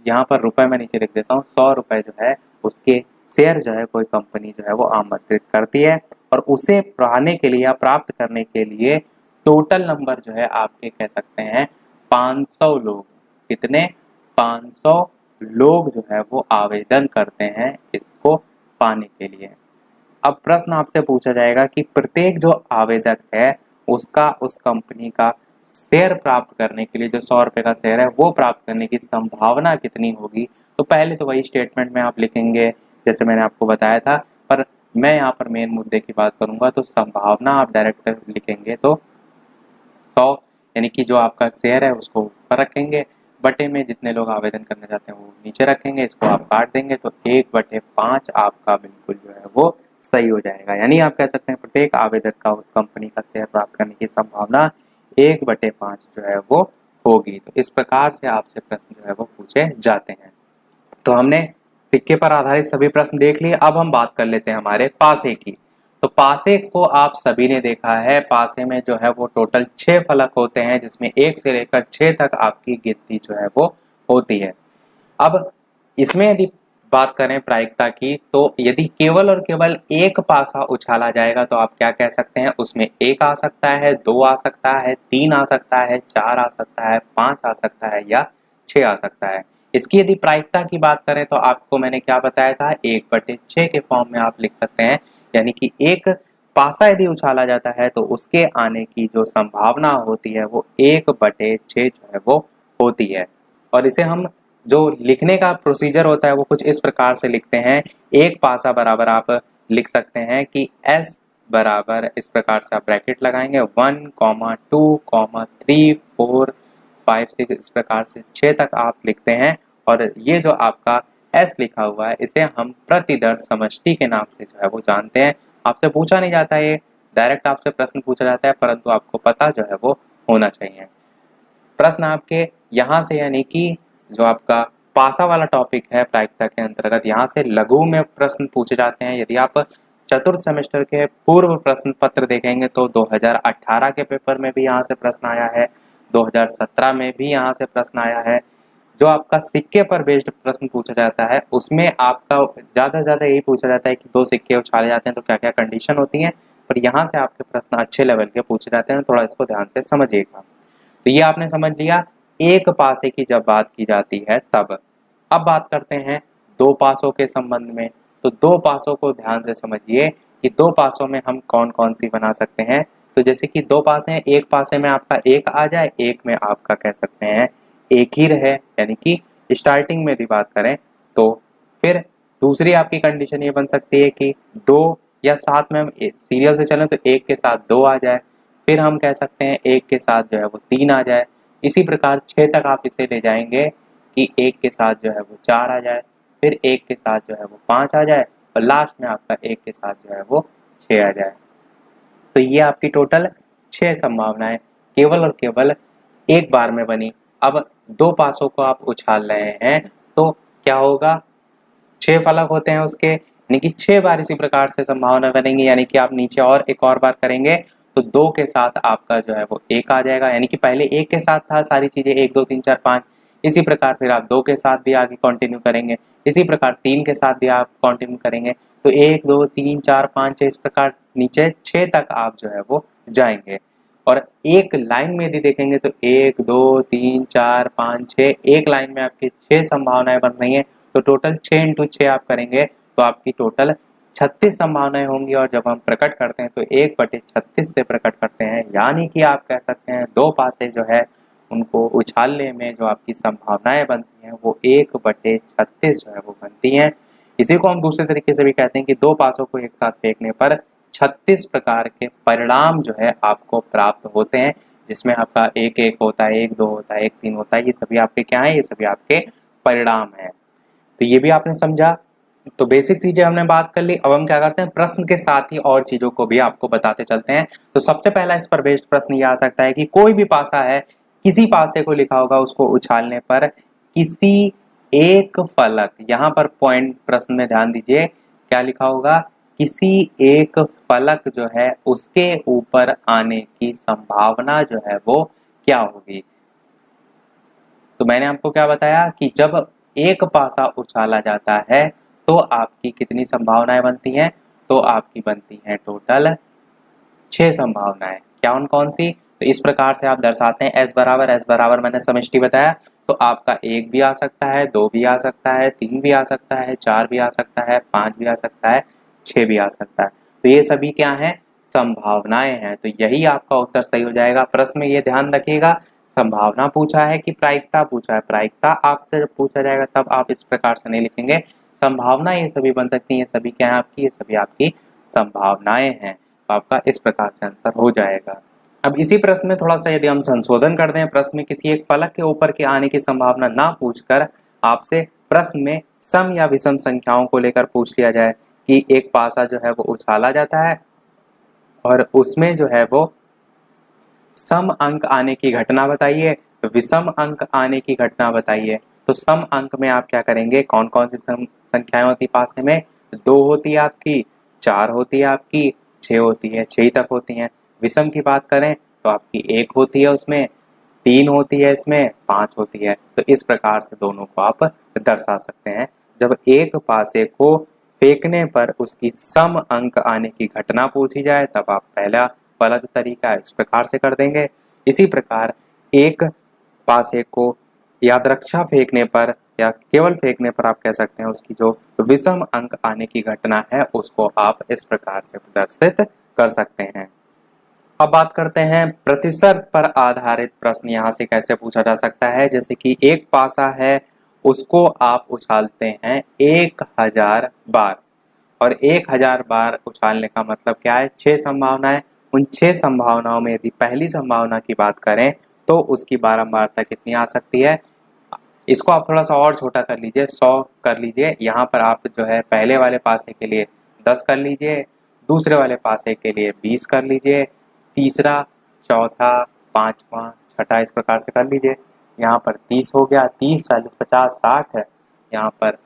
यहाँ पर रुपए मैं नीचे लिख देता हूँ, 100 रुपए जो है उसके शेयर जो है कोई कंपनी जो है वो आमंत्रित करती है। और उसे पाने के लिए या प्राप्त करने के लिए टोटल नंबर जो है आपके कह सकते हैं 500 लोग, कितने 500 लोग जो है वो आवेदन करते हैं इसको पाने के लिए। अब प्रश्न आपसे पूछा जाएगा कि प्रत्येक जो आवेदक है उसका उस कंपनी का शेयर प्राप्त करने के लिए, जो 100 रुपए का शेयर है वो प्राप्त करने की संभावना कितनी होगी। तो पहले तो वही स्टेटमेंट में आप लिखेंगे जैसे मैंने आपको बताया था, पर मैं यहाँ पर मेन मुद्दे की बात करूंगा। तो संभावना आप डायरेक्ट लिखेंगे तो 100 यानी कि जो आपका शेयर है उसको ऊपर रखेंगे, बटे में जितने लोग आवेदन करना चाहते हैं वो नीचे रखेंगे, इसको आप काट देंगे तो 1/5 आपका बिल्कुल जो है वो सही हो जाएगा। यानी आप कह सकते हैं प्रत्येक आवेदक का उस कंपनी का शेयर प्राप्त करने की संभावना 1/5 जो है वो होगी। तो इस प्रकार से आपसे प्रश्न जो है वो पूछे जाते हैं। तो हमने सिक्के पर आधारित सभी प्रश्न देख लिए। अब हम बात कर लेते हैं हमारे पासे की। तो पासे को आप सभी ने देखा है, पासे में जो है वो टोटल 6 फलक होते हैं जिसमें 1 से लेकर 6 तक आपकी गिनती जो है वो होती है। अब इसमें यदि बात करें प्रायिकता की, तो यदि केवल और केवल एक पासा उछाला जाएगा तो आप क्या कह सकते हैं, उसमें 1 आ सकता है, 2 आ सकता है, 3 आ सकता है, 4 आ सकता है, 5 आ सकता है या 6 आ सकता है। इसकी यदि प्रायिकता की बात करें तो आपको मैंने क्या बताया था, 1/6 के फॉर्म में आप लिख सकते हैं। यानी कि एक पासा यदि उछाला जाता है तो उसके आने की जो संभावना होती है वो 1/6 जो है वो होती है। और इसे हम जो लिखने का प्रोसीजर होता है वो कुछ इस प्रकार से लिखते हैं। एक पासा बराबर आप लिख सकते हैं कि s बराबर, इस प्रकार से आप ब्रैकेट लगाएंगे 1, 2, 3, 4, 5, 6, इस प्रकार से 6 तक आप लिखते हैं। और ये जो आपका s लिखा हुआ है इसे हम प्रतिदर्श समष्टि के नाम से जो है वो जानते हैं। आपसे पूछा नहीं जाता, ये डायरेक्ट आपसे प्रश्न पूछा जाता है, परंतु आपको पता जो है वो होना चाहिए। प्रश्न आपके यहाँ से यानी कि जो आपका पासा वाला टॉपिक है प्रायिकता के अंतर्गत, यहाँ से लघु में प्रश्न पूछे जाते हैं। यदि आप चतुर्थ सेमेस्टर के पूर्व प्रश्न पत्र देखेंगे तो 2018 के पेपर में भी यहाँ से प्रश्न आया है, 2017 में भी यहाँ से प्रश्न आया है, जो आपका सिक्के पर बेस्ड प्रश्न पूछा जाता है उसमें आपका ज़्यादा से ज़्यादा यही पूछा जाता है कि 2 सिक्के उछाले जाते हैं तो क्या क्या कंडीशन होती हैं, पर यहाँ से आपके प्रश्न अच्छे लेवल के पूछे जाते हैं, थोड़ा इसको ध्यान से समझिएगा। तो ये आपने समझ लिया एक पासे की जब बात की जाती है तब। अब बात करते हैं दो पासों के संबंध में। तो दो पासों को ध्यान से समझिए कि दो पासों में हम कौन कौन सी बना सकते हैं। तो जैसे कि दो पासे हैं, एक पासे में आपका एक आ जाए, एक में आपका कह सकते हैं एक ही रहे, यानी कि स्टार्टिंग में यदि बात करें तो फिर दूसरी आपकी कंडीशन ये बन सकती है कि दो या साथ में हम सीरियल से चलें तो एक के साथ दो आ जाए, फिर हम कह सकते हैं एक के साथ जो है वो तीन आ जाए। इसी प्रकार छः तक आप इसे ले जाएंगे कि एक के साथ जो है वो चार आ जाए, फिर एक के साथ जो है वो पाँच आ जाए और लास्ट में आपका एक के साथ जो है वो छः आ जाए। तो ये आपकी टोटल छः संभावनाएं केवल और केवल एक बार में बनी। अब दो पासों को आप उछाल रहे हैं तो क्या होगा, छः फलक होते हैं उसके, यानी कि छः बार इसी प्रकार से संभावना बनेंगी, यानी कि आप नीचे और एक और बार करेंगे तो दो के साथ आपका जो है वो एक आ जाएगा, यानी कि पहले एक के साथ था सारी चीजें एक दो तीन चार पाँच, इसी प्रकार फिर आप दो के साथ भी आगे कंटिन्यू करेंगे, इसी प्रकार तीन के साथ भी आप कंटिन्यू करेंगे, तो एक दो तीन चार पाँच छः इस प्रकार नीचे छः तक आप जो है वो जाएंगे। और एक लाइन में यदि देखेंगे तो एक दो तीन चार पाँच छः, एक लाइन में आपकी छः संभावनाएं बन रही हैं, तो टोटल 6 इंटू 6 आप करेंगे तो आपकी टोटल 36 संभावनाएं होंगी। और जब हम प्रकट करते हैं तो 1/36 से प्रकट करते हैं, यानी कि आप कह सकते हैं दो पासे जो है उनको उछालने में जो आपकी संभावनाएं बनती हैं वो 1/36 जो है वो बनती हैं। इसी को हम दूसरे तरीके से भी कहते हैं कि दो पासों को एक साथ फेंकने पर 36 प्रकार के परिणाम जो है आपको प्राप्त होते हैं, जिसमें आपका एक एक होता है, एक दो होता है, एक तीन होता है, ये सभी आपके क्या है, ये सभी आपके परिणाम है। तो ये भी आपने समझा। तो बेसिक चीजें हमने बात कर ली। अब हम क्या करते हैं, प्रश्न के साथ ही और चीजों को भी आपको बताते चलते हैं। तो सबसे पहला इस पर बेस्ड प्रश्न ये आ सकता है कि कोई भी पासा है, किसी पासे को लिखा होगा उसको उछालने पर किसी एक फलक, यहाँ पर पॉइंट प्रश्न में ध्यान दीजिए क्या लिखा होगा, किसी एक फलक जो है उसके ऊपर आने की संभावना जो है वो क्या होगी। तो मैंने आपको क्या बताया कि जब एक पासा उछाला जाता है तो आपकी कितनी संभावनाएं बनती हैं, तो आपकी बनती हैं टोटल 6 संभावनाएं। क्या उन कौन सी, तो इस प्रकार से आप दर्शाते हैं एस बराबर मैंने समष्टि बताया, तो आपका एक भी आ सकता है, दो भी आ सकता है, तीन भी आ सकता है, चार भी आ सकता है, पांच भी आ सकता है, छह भी आ सकता है। तो ये सभी क्या है, संभावनाएं हैं। तो यही आपका उत्तर सही हो जाएगा। प्रश्न में ये ध्यान रखिएगा, संभावना पूछा है कि प्रायिकता पूछा है। प्रायिकता आपसे जब पूछा जाएगा तब आप इस प्रकार से नहीं लिखेंगे। संभावना ये सभी बन सकती हैं, ये सभी क्या है आपकी, ये सभी आपकी संभावनाएं हैं। तो आपका इस प्रकार से आंसर हो जाएगा। अब इसी प्रश्न में थोड़ा सा यदि हम संशोधन कर दें, प्रश्न में किसी एक फलक के ऊपर के आने की संभावना ना पूछकर आपसे प्रश्न में सम या विषम संख्याओं को लेकर पूछ लिया जाए कि एक पासा जो है वो उछाला जाता है और उसमें जो है वो सम अंक आने की घटना बताइए, विषम अंक आने की घटना बताइए। तो सम अंक में आप क्या करेंगे, कौन कौन सी संख्याएं होती पासे में, दो होती है आपकी, चार होती है आपकी, छः होती है, छः तक होती हैं। विषम की बात करें तो आपकी एक होती है, उसमें तीन होती है, इसमें पांच होती है। तो इस प्रकार से दोनों को आप दर्शा सकते हैं। जब एक पासे को फेंकने पर उसकी सम अंक आने की घटना पूछी जाए तब आप पहला वाला जो तरीका है इस प्रकार से कर देंगे। इसी प्रकार एक पासे को याद रक्षा फेंकने पर या केवल फेंकने पर आप कह सकते हैं उसकी जो विषम अंक आने की घटना है उसको आप इस प्रकार से प्रदर्शित कर सकते हैं। अब बात करते हैं प्रतिशत पर आधारित प्रश्न यहाँ से कैसे पूछा जा सकता है। जैसे कि एक पासा है, उसको आप उछालते हैं 1000 बार, और 1000 बार उछालने का मतलब क्या है, 6 संभावनाएं। उन 6 संभावनाओं में यदि पहली संभावना की बात करें तो उसकी बारंबारता कितनी आ सकती है, इसको आप थोड़ा सा और छोटा कर लीजिए, 100 कर लीजिए। यहाँ पर आप जो है पहले वाले पासे के लिए 10 कर लीजिए, दूसरे वाले पासे के लिए 20 कर लीजिए, तीसरा, चौथा, पांचवा, छठा इस प्रकार से कर लीजिए। यहाँ पर 30 हो गया, 30, 40, 50, 60 है, यहाँ पर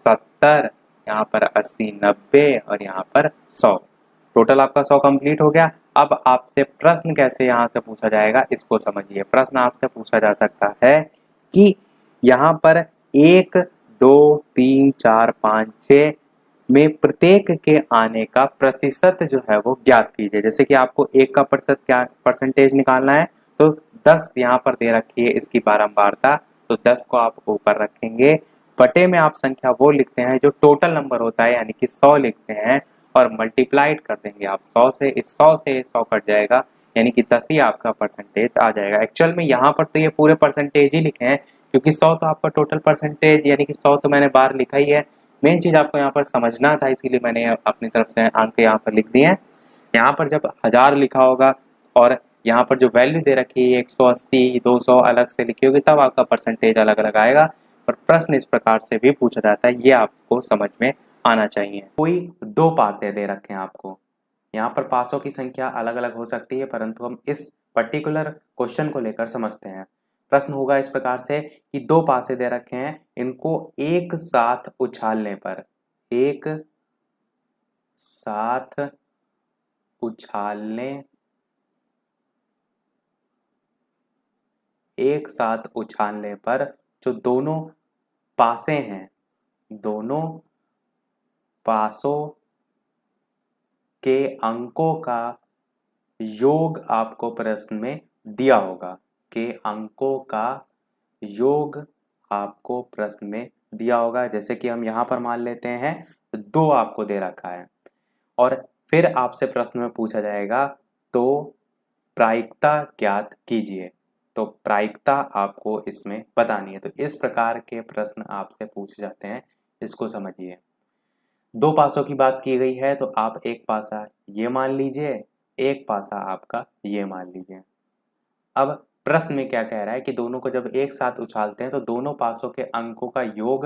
70, यहाँ पर 80, 90 और यहाँ पर 100। टोटल आपका 100 कंप्लीट हो गया। अब आपसे प्रश्न कैसे यहाँ से पूछा जाएगा इसको समझिए। प्रश्न आपसे पूछा जा सकता है कि यहाँ पर 1, 2, 3, 4, 5, 6 में प्रत्येक के आने का प्रतिशत जो है वो ज्ञात कीजिए। जैसे कि आपको 1 का प्रतिशत क्या परसेंटेज निकालना है, तो 10 यहाँ पर दे रखी है इसकी बारंबारता, तो 10 को आप ऊपर रखेंगे, बटे में आप संख्या वो लिखते हैं जो टोटल नंबर होता है, यानी कि 100 लिखते हैं, और मल्टीप्लाइड कर देंगे आप 100 से। इस 100 से 100 कट जाएगा, यानी कि 10 ही आपका परसेंटेज आ जाएगा। एक्चुअल में यहाँ पर तो ये पूरे परसेंटेज ही लिखे हैं, क्योंकि 100 तो आपका टोटल परसेंटेज, यानी कि 100 तो मैंने बार लिखा ही है। मेन चीज आपको यहाँ पर समझना था, इसीलिए मैंने अपनी तरफ से अंक यहाँ पर लिख दिए हैं। यहाँ पर जब 1000 लिखा होगा और यहाँ पर जो वैल्यू दे रखी है 180, 200 अलग से लिखी होगी, तब आपका परसेंटेज अलग अलग आएगा। और प्रश्न इस प्रकार से भी पूछा जाता है, ये आपको समझ में आना चाहिए। कोई 2 पासे दे रखे हैं आपको, यहाँ पर पासों की संख्या अलग अलग हो सकती है, परंतु हम इस पर्टिकुलर क्वेश्चन को लेकर समझते हैं। प्रश्न होगा इस प्रकार से कि 2 पासे दे रखे हैं, इनको एक साथ उछालने पर, एक साथ उछालने, एक साथ उछालने पर जो दोनों पासे हैं, दोनों पासों के अंकों का योग आपको प्रश्न में दिया होगा, के अंकों का योग आपको प्रश्न में दिया होगा। जैसे कि हम यहाँ पर मान लेते हैं 2 आपको दे रखा है, और फिर आपसे प्रश्न में पूछा जाएगा तो प्रायिकता ज्ञात कीजिए, तो प्रायिकता आपको इसमें बतानी है। तो इस प्रकार के प्रश्न आपसे पूछे जाते हैं, इसको समझिए। 2 पासों की बात की गई है, तो आप एक पासा ये मान लीजिए, एक पासा आपका ये मान लीजिए। अब प्रश्न में क्या कह रहा है कि दोनों को जब एक साथ उछालते हैं तो दोनों पासों के अंकों का योग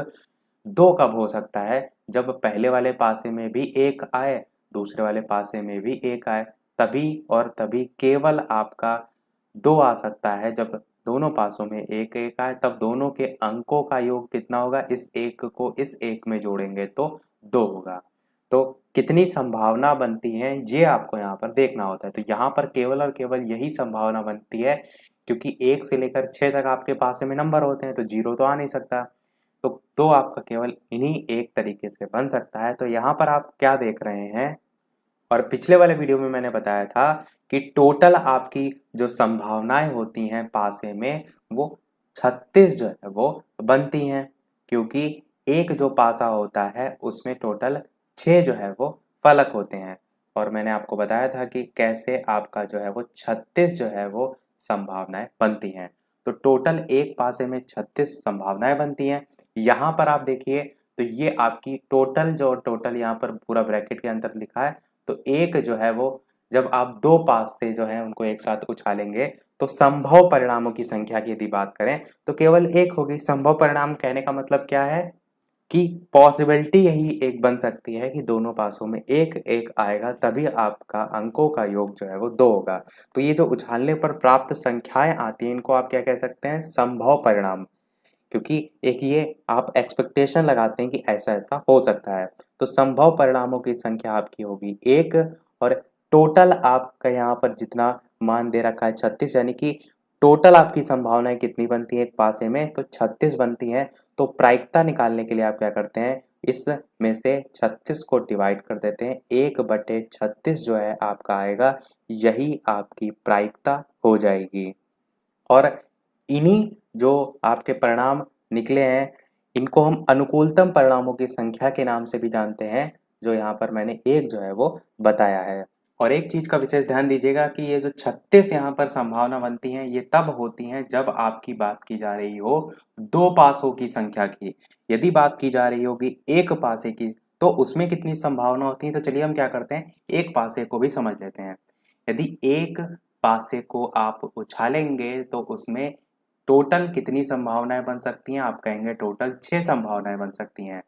2 कब हो सकता है, जब पहले वाले पासे में भी 1 आए, दूसरे वाले पासे में भी 1 आए, तभी और तभी केवल आपका 2 आ सकता है। जब दोनों पासों में 1 1 आए, तब दोनों के अंकों का योग कितना होगा, इस 1 को इस 1 में जोड़ेंगे तो 2 होगा। तो कितनी संभावना बनती है ये आपको यहाँ पर देखना होता है। तो यहाँ पर केवल और केवल यही संभावना बनती है, क्योंकि 1 से लेकर 6 तक आपके पासे में नंबर होते हैं, तो 0 तो आ नहीं सकता। तो 2 आपका केवल इन्हीं एक तरीके से बन सकता है। तो यहाँ पर आप क्या देख रहे हैं, और पिछले वाले वीडियो में मैंने बताया था कि टोटल आपकी जो संभावनाएं होती हैं पासे में, वो 36 जो है वो बनती हैं, क्योंकि एक जो पासा होता है उसमें टोटल 6 जो है वो फलक होते हैं। और मैंने आपको बताया था कि कैसे आपका जो है वो 36 जो है वो संभावनाएं बनती हैं। तो टोटल एक पासे में 36 संभावनाएं बनती हैं। यहाँ पर आप देखिए, तो ये आपकी टोटल यहाँ पर पूरा ब्रैकेट के अंदर लिखा है, तो एक जो है वो जब आप 2 पास से जो है उनको एक साथ उछालेंगे, तो संभव परिणामों की संख्या की यदि बात करें तो केवल 1 होगी। संभव परिणाम कहने का मतलब क्या है कि पॉसिबिलिटी यही एक बन सकती है कि दोनों पासों में 1 1 आएगा, तभी आपका अंकों का योग जो है वो 2 होगा। तो ये जो उछालने पर प्राप्त संख्याएं आती हैं, इनको आप क्या कह सकते हैं, संभव परिणाम, क्योंकि एक ये आप एक्सपेक्टेशन लगाते हैं कि ऐसा ऐसा हो सकता है। तो संभव परिणामों की संख्या आपकी होगी 1, और टोटल आपका यहाँ पर जितना मान दे रखा है 36, यानी कि टोटल आपकी संभावनाएं कितनी बनती है एक पासे में, तो 36 बनती हैं। तो प्रायिकता निकालने के लिए आप क्या करते हैं, इसमें से 36 को डिवाइड कर देते हैं, 1/36 जो है आपका आएगा, यही आपकी प्रायिकता हो जाएगी। और इन्हीं जो आपके परिणाम निकले हैं, इनको हम अनुकूलतम परिणामों की संख्या के नाम से भी जानते हैं, जो यहाँ पर मैंने एक जो है वो बताया है। और एक चीज का विशेष ध्यान दीजिएगा कि ये जो 36 यहाँ पर संभावना बनती हैं, ये तब होती हैं जब आपकी बात की जा रही हो 2 पासों की संख्या की। यदि बात की जा रही होगी एक पासे की, तो उसमें कितनी संभावना होती है, तो चलिए हम क्या करते हैं, एक पासे को भी समझ लेते हैं। यदि एक पासे को आप उछालेंगे तो उसमें टोटल कितनी संभावनाएं बन सकती हैं, आप कहेंगे टोटल 6 संभावनाएं बन सकती हैं।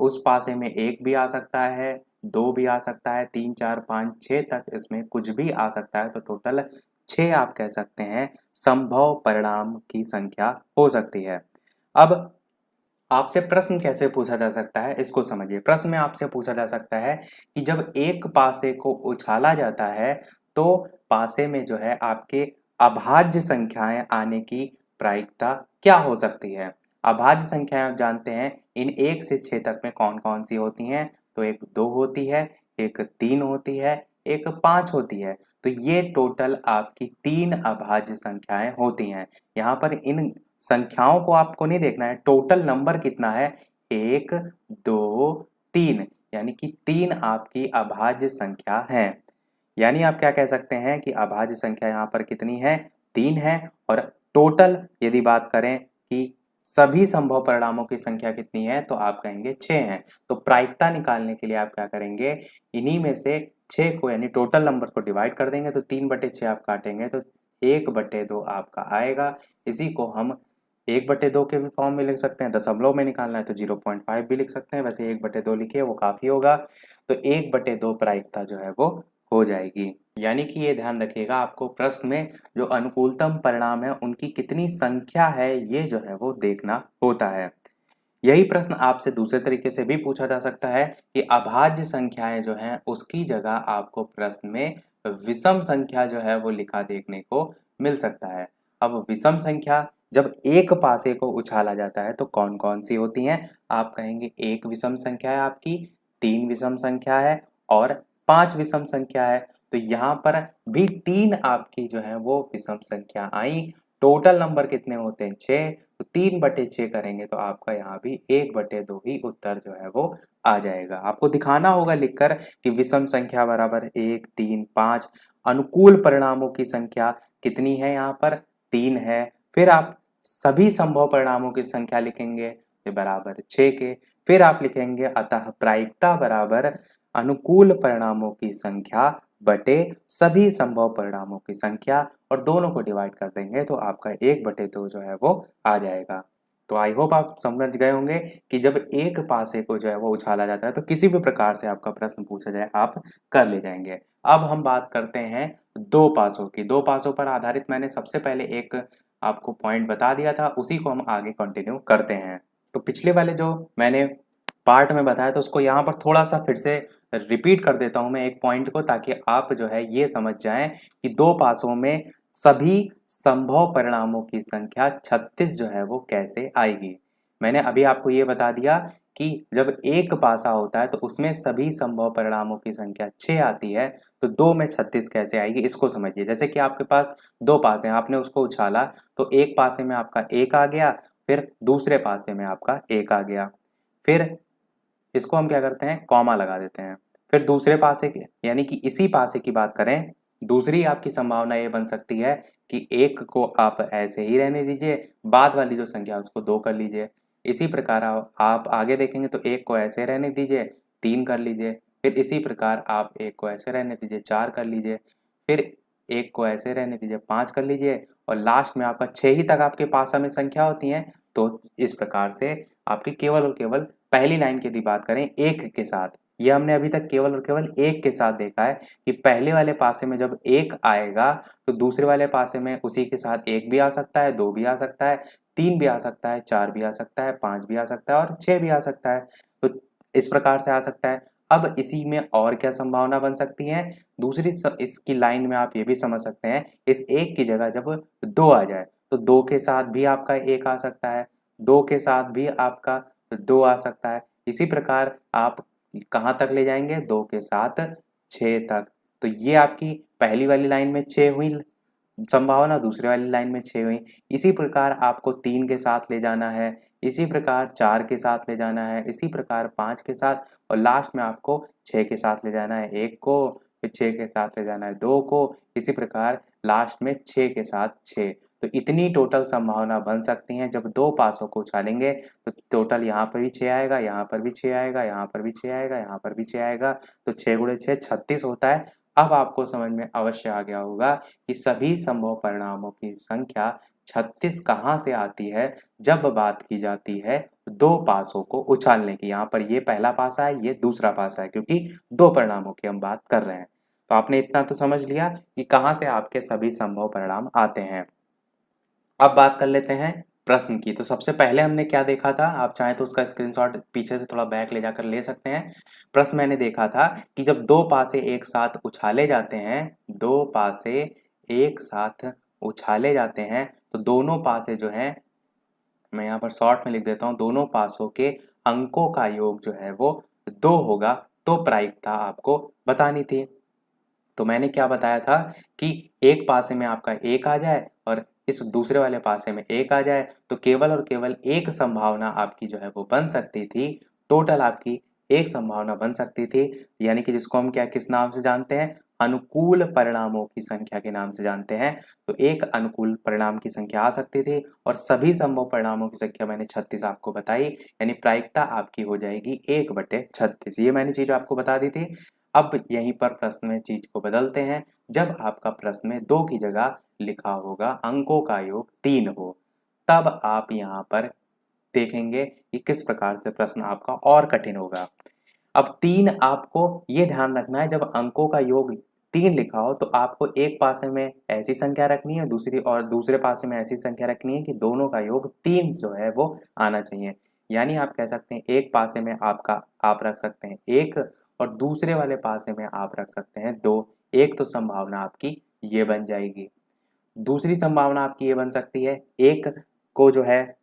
उस पासे में 1 भी आ सकता है, 2 भी आ सकता है, 3 4 5 6 तक इसमें कुछ भी आ सकता है। तो टोटल 6 आप कह सकते हैं संभव परिणाम की संख्या हो सकती है। अब आपसे प्रश्न कैसे पूछा जा सकता है, इसको समझिए। प्रश्न में आपसे पूछा जा सकता है कि जब एक पासे को उछाला जाता है तो पासे में जो है आपके अभाज्य संख्याएं आने की प्रायिकता क्या हो सकती है। अभाज्य संख्याएं आप जानते हैं इन 1 से 6 तक में कौन कौन सी होती हैं, तो एक 2 होती है, एक 3 होती है, एक 5 होती है। तो ये टोटल आपकी 3 अभाज्य संख्याएं होती हैं। यहाँ पर इन संख्याओं को आपको नहीं देखना है, टोटल नंबर कितना है, 1 2 3, यानी कि 3 आपकी अभाज्य संख्या है। यानी आप क्या कह सकते हैं कि अभाज्य संख्या यहाँ पर कितनी है, 3 है। और टोटल यदि बात करें कि सभी संभव परिणामों की संख्या कितनी है, तो आप कहेंगे 6 है। तो प्रायिकता निकालने के लिए आप क्या करेंगे, इन्हीं में से 6 को यानी टोटल नंबर को डिवाइड कर देंगे, तो 3/6 आप काटेंगे तो 1/2 आपका आएगा। इसी को हम 1/2 के भी फॉर्म में लिख सकते हैं, दशमलव में निकालना है तो 0.5 भी लिख सकते हैं, वैसे 1/2 लिखिए वो काफी होगा। तो 1/2 प्रायिकता जो है वो हो जाएगी। यानी कि ये ध्यान रखिएगा, आपको प्रश्न में जो अनुकूलतम परिणाम है उनकी कितनी संख्या है ये जो है वो देखना होता है। यही प्रश्न आपसे दूसरे तरीके से भी पूछा जा सकता है कि अभाज्य संख्याएं जो हैं उसकी जगह आपको प्रश्न में विषम संख्या जो है वो लिखा देखने को मिल सकता है। अब विषम संख्या जब एक पासे को उछाला जाता है तो कौन कौन सी होती हैं, आप कहेंगे 1 विषम संख्या है आपकी, 3 विषम संख्या है और 5 विषम संख्या है। तो यहाँ पर भी 3 आपकी जो है वो विषम संख्या आई। टोटल नंबर कितने होते हैं, 6, तो 3/6 करेंगे तो आपका यहाँ भी 1/2 ही उत्तर जो है वो आ जाएगा। आपको दिखाना होगा लिखकर कि विषम संख्या बराबर 1 3 5, अनुकूल परिणामों की संख्या कितनी है, यहाँ पर 3 है। फिर आप सभी संभव परिणामों की संख्या लिखेंगे ये बराबर 6 के। फिर आप लिखेंगे अतः प्रायिकता बराबर अनुकूल परिणामों की संख्या बटे सभी संभव परिणामों की संख्या, और दोनों को डिवाइड कर देंगे तो आपका 1/2 जो है वो आ जाएगा। तो आई होप आप समझ गए होंगे कि जब एक पासे को जो है वो उछाला जाता है तो किसी भी प्रकार से आपका प्रश्न पूछा जाए आप कर ले जाएंगे। अब हम बात करते हैं दो पासों की। दो पासों पर आधारित मैंने सबसे पहले एक आपको पॉइंट बता दिया था, उसी को हम आगे कंटिन्यू करते हैं। तो पिछले वाले जो मैंने पार्ट में बताया था उसको यहाँ पर थोड़ा सा फिर से रिपीट कर देता हूं मैं एक पॉइंट को, ताकि आप जो है ये समझ जाएं कि दो पासों में सभी संभव परिणामों की संख्या 36 जो है वो कैसे आएगी। मैंने अभी आपको ये बता दिया कि जब एक पासा होता है तो उसमें सभी संभव परिणामों की संख्या 6 आती है, तो 2 में 36 कैसे आएगी इसको समझिए। जैसे कि आपके पास दो पासे हैं, आपने उसको उछाला तो एक पासे में आपका 1 आ गया, फिर दूसरे पासे में आपका 1 आ गया, फिर इसको हम क्या करते हैं, कॉमा लगा देते हैं। फिर दूसरे पासे के यानी कि इसी पासे की बात करें, दूसरी आपकी संभावना ये बन सकती है कि 1 को आप ऐसे ही रहने दीजिए, बाद वाली जो संख्या उसको 2 कर लीजिए। इसी प्रकार आप आगे देखेंगे तो 1 को ऐसे रहने दीजिए, 3 कर लीजिए। फिर इसी प्रकार आप 1 को ऐसे रहने दीजिए, 4 कर लीजिए। फिर 1 को ऐसे रहने दीजिए, 5 कर लीजिए, और लास्ट में आपका 6 ही तक आपके पासा में संख्या होती है। तो इस प्रकार से आपकी केवल और केवल पहली लाइन की यदि बात करें 1 के साथ, ये हमने अभी तक केवल और केवल 1 के साथ देखा है कि पहले वाले पासे में जब 1 आएगा तो दूसरे वाले पासे में उसी के साथ 1 भी आ सकता है, 2 भी आ सकता है, 3 भी आ सकता है, 4 भी आ सकता है, 5 भी आ सकता है और 6 भी आ सकता है। तो इस प्रकार से आ सकता है। अब इसी में और क्या संभावना बन सकती है, दूसरी इसकी लाइन में आप ये भी समझ सकते हैं, इस 1 की जगह जब 2 आ जाए तो 2 के साथ भी आपका 1 आ सकता है, 2 के साथ भी आपका 2 आ सकता है। इसी प्रकार आप कहाँ तक ले जाएंगे, 2 के साथ 6 तक। तो ये आपकी पहली वाली लाइन में 6 हुई संभावना, दूसरी वाली लाइन में 6 हुई। इसी प्रकार आपको 3 के साथ ले जाना है, इसी प्रकार 4 के साथ ले जाना है, इसी प्रकार 5 के साथ, और लास्ट में आपको 6 के साथ ले जाना है 1 को, फिर 6 के साथ ले जाना है 2 को, इसी प्रकार लास्ट में 6 के साथ 6। तो इतनी टोटल संभावना बन सकती हैं। जब दो पासों को उछालेंगे तो टोटल यहाँ पर भी 6 आएगा, यहाँ पर भी 6 आएगा, यहाँ पर भी 6 आएगा, यहाँ पर भी 6 आएगा, तो 6 गुणे 6 36 होता है। अब आपको समझ में अवश्य आ गया होगा कि सभी संभव परिणामों की संख्या 36 कहाँ से आती है, जब बात की जाती है दो पासों को उछालने की। यहाँ पर ये पहला पासा है, ये दूसरा पासा है, क्योंकि दो परिणामों की हम बात कर रहे हैं। तो आपने इतना तो समझ लिया कि कहाँ से आपके सभी संभव परिणाम आते हैं। अब बात कर लेते हैं प्रश्न की। तो सबसे पहले हमने क्या देखा था, आप चाहें तो उसका स्क्रीनशॉट पीछे से थोड़ा बैक ले जाकर ले सकते हैं। प्रश्न मैंने देखा था कि जब दो पासे एक साथ उछाले जाते हैं, दो पासे एक साथ उछाले जाते हैं तो दोनों पासे जो हैं मैं यहाँ पर शॉर्ट में लिख देता हूँ, दोनों पासों के अंकों का योग जो है वो 2 होगा, तो प्रायिकता आपको बतानी थी। तो मैंने क्या बताया था कि एक पासे में आपका 1 आ जाए और इस दूसरे वाले पासे में 1 आ जाए, तो केवल और केवल एक संभावना आपकी जो है वो बन सकती थी। टोटल आपकी एक संभावना बन सकती थी, यानी कि जिसको हम क्या किस नाम से जानते हैं, अनुकूल परिणामों की संख्या के नाम से जानते हैं। तो एक अनुकूल परिणाम की संख्या आ सकती थी और सभी संभव परिणामों की संख्या मैंने 36 आपको बताई, यानी प्रायिकता आपकी हो जाएगी 1/36। ये मैंने चीज आपको बता दी थी। अब यहीं पर प्रश्न में चीज को बदलते हैं। जब आपका प्रश्न में 2 की जगह लिखा होगा अंकों का योग 3 हो, तब आप यहाँ पर देखेंगे कि किस प्रकार से प्रश्न आपका और कठिन होगा। अब 3 आपको ये ध्यान रखना है, जब अंकों का योग 3 लिखा हो तो आपको एक पासे में ऐसी संख्या रखनी है, दूसरे पासे में ऐसी संख्या रखनी है कि दोनों का योग 3 जो है वो आना चाहिए। यानी आप कह सकते हैं एक पासे में आपका आप रख सकते हैं 1 और दूसरे वाले पासे में आप रख सकते हैं 2। एक तो संभावना आपकी ये बन जाएगी। दूसरी संभावना आपकी ये बन सकती है, एक को जो है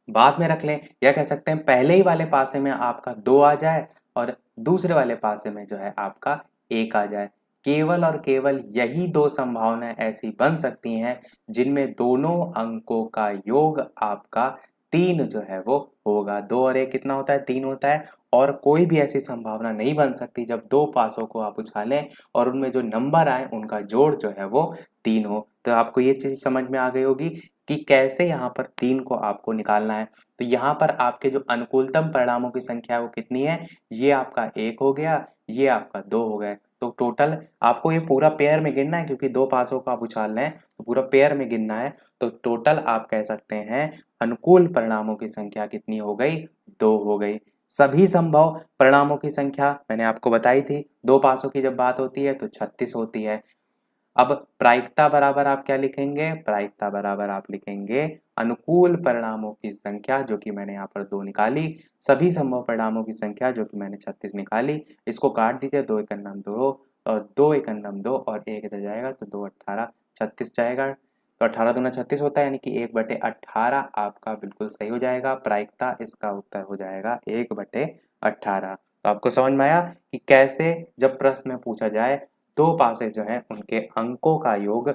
बाद में रख लें, या कह सकते हैं पहले ही वाले पासे में आपका 2 आ जाए और दूसरे वाले पासे में जो है आपका 1 आ जाए। केवल और केवल यही 2 संभावनाएं ऐसी बन सकती हैं जिनमें दोनों अंकों का योग आपका 3 जो है वो होगा। 2 और 1 कितना होता है, 3 होता है। और कोई भी ऐसी संभावना नहीं बन सकती जब 2 पासों को आप उछालें और उनमें जो नंबर आए उनका जोड़ जो है वो 3 हो। तो आपको ये चीज समझ में आ गई होगी कि कैसे यहाँ पर 3 को आपको निकालना है। तो यहाँ पर आपके जो अनुकूलतम परिणामों की संख्या है वो कितनी है, ये आपका 1 हो गया, ये आपका 2 हो गए। तो टोटल आपको ये पूरा पेयर में गिनना है, क्योंकि 2 पासों को आप उछाल रहे हैं तो पूरा पेयर में गिनना है। तो टोटल आप कह सकते हैं अनुकूल परिणामों की संख्या कितनी हो गई, 2 हो गई। सभी संभव परिणामों की संख्या मैंने आपको बताई थी, 2 पासों की जब बात होती है तो 36 होती है। अब प्रायिकता बराबर आप क्या लिखेंगे, प्रायिकता बराबर आप लिखेंगे अनुकूल परिणामों की संख्या, जो कि मैंने यहाँ पर 2 निकाली, सभी संभव परिणामों की संख्या जो कि मैंने 36 निकाली। इसको काट दीजिए, 2 एकम 2 और 2 एकम 2 और 1 इधर जाएगा तो 2 18 36 जाएगा। तो 18 दूना 36 होता है, यानी कि 1/18 आपका बिल्कुल सही हो जाएगा। प्रायिकता इसका उत्तर हो जाएगा 1/18। तो आपको समझ में आया कि कैसे जब प्रश्न में पूछा जाए 2 पासे जो हैं उनके अंकों का योग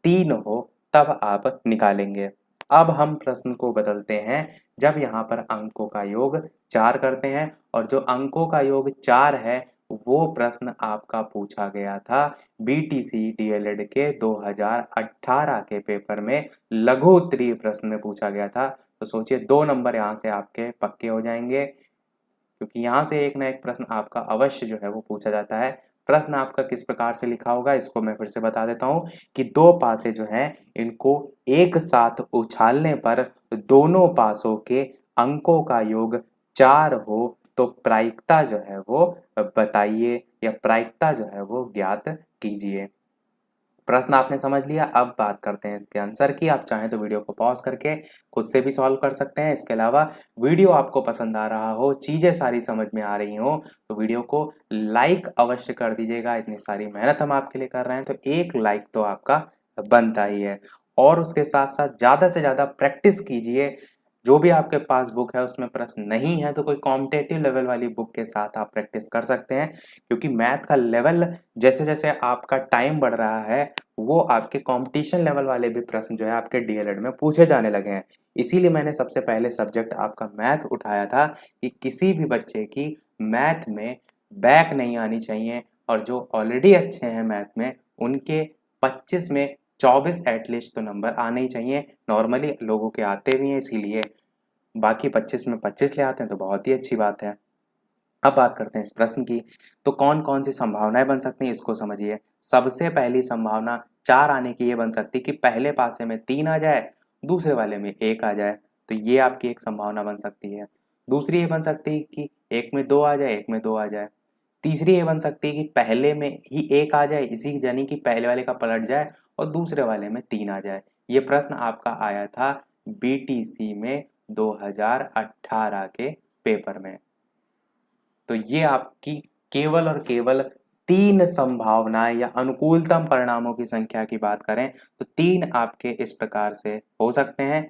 3 हो तब आप निकालेंगे। अब हम प्रश्न को बदलते हैं, जब यहाँ पर अंकों का योग 4 करते हैं और जो अंकों का योग 4 है वो प्रश्न आपका पूछा गया था बीटीसी डीएलएड के 2018 के पेपर में, लघु उत्तरीय प्रश्न में पूछा गया था। तो सोचिए 2 नंबर यहाँ से आपके पक्के हो जाएंगे, क्योंकि यहाँ से एक ना एक प्रश्न आपका अवश्य जो है वो पूछा जाता है। प्रश्न आपका किस प्रकार से लिखा होगा इसको मैं फिर से बता देता हूँ कि 2 पासे जो हैं इनको एक साथ उछालने पर दोनों पासों के अंकों का योग 4 हो तो प्रायिकता जो है वो बताइए, या प्रायिकता जो है वो ज्ञात कीजिए। प्रश्न आपने समझ लिया, अब बात करते हैं इसके आंसर की। आप चाहें तो वीडियो को पॉज करके खुद से भी सॉल्व कर सकते हैं। इसके अलावा वीडियो आपको पसंद आ रहा हो, चीजें सारी समझ में आ रही हो, तो वीडियो को लाइक अवश्य कर दीजिएगा। इतनी सारी मेहनत हम आपके लिए कर रहे हैं तो एक लाइक तो आपका बनता ही है। और उसके साथ साथ ज्यादा से ज्यादा प्रैक्टिस कीजिए। जो भी आपके पास बुक है उसमें प्रश्न नहीं है तो कोई कॉम्पिटेटिव लेवल वाली बुक के साथ आप प्रैक्टिस कर सकते हैं, क्योंकि मैथ का लेवल जैसे जैसे आपका टाइम बढ़ रहा है वो आपके कंपटीशन लेवल वाले भी प्रश्न जो है आपके डीएलएड में पूछे जाने लगे हैं। इसीलिए मैंने सबसे पहले सब्जेक्ट आपका मैथ उठाया था कि किसी भी बच्चे की मैथ में बैक नहीं आनी चाहिए, और जो ऑलरेडी अच्छे हैं मैथ में उनके 25 में 24 एटलीस्ट तो नंबर आने ही चाहिए। नॉर्मली लोगों के आते भी हैं, इसीलिए बाकी 25 में 25 ले आते हैं तो बहुत ही अच्छी बात है। अब बात करते हैं इस प्रश्न की। तो कौन कौन सी संभावनाएं बन सकती हैं इसको समझिए। सबसे पहली संभावना 4 आने की ये बन सकती है कि पहले पासे में 3 आ जाए, दूसरे वाले में 1 आ जाए, तो ये आपकी एक संभावना बन सकती है। दूसरी ये बन सकती है कि एक में 2 आ जाए, एक में 2 आ जाए। तीसरी ये बन सकती है कि पहले में ही 1 आ जाए, इसी यानी कि पहले वाले का पलट जाए और दूसरे वाले में 3 आ जाए। ये प्रश्न आपका आया था बीटीसी में 2018 के पेपर में। तो ये आपकी केवल और केवल 3 संभावनाएं या अनुकूलतम परिणामों की संख्या की बात करें तो 3 आपके इस प्रकार से हो सकते हैं।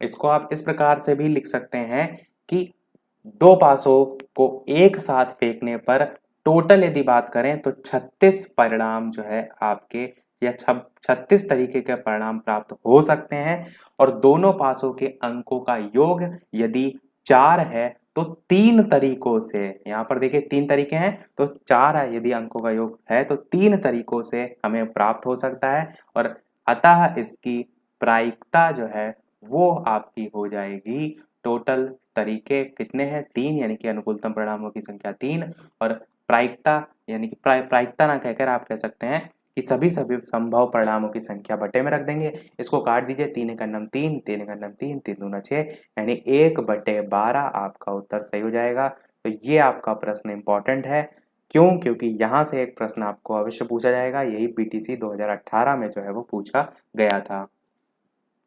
इसको आप इस प्रकार से भी लिख सकते हैं कि दो पासों को एक साथ फेंकने पर टोटल यदि बात करें तो 36 परिणाम जो है आपके, या 36 तरीके के परिणाम प्राप्त हो सकते हैं। और दोनों पासों के अंकों का योग यदि 4 है तो 3 तरीकों से, यहाँ पर देखिए 3 तरीके हैं, तो 4 है यदि अंकों का योग है तो 3 तरीकों से हमें प्राप्त हो सकता है। और अतः इसकी प्रायिकता जो है वो आपकी हो जाएगी, टोटल तरीके कितने हैं 3, यानी कि अनुकूलतम परिणामों की संख्या 3, और प्रायिकता यानी कि प्रायिकता ना कहकर आप कह सकते हैं कि सभी संभव परिणामों की संख्या बटे में रख देंगे। इसको काट दीजिए, 3 एक अन्नम 3, 3 एक अन्नम 3, 3 दूना 6, यानी 1/12 आपका उत्तर सही हो जाएगा। तो ये आपका प्रश्न इंपॉर्टेंट है। क्यों? क्योंकि यहाँ से एक प्रश्न आपको अवश्य पूछा जाएगा, यही बीटीसी 2018 में जो है वो पूछा गया था।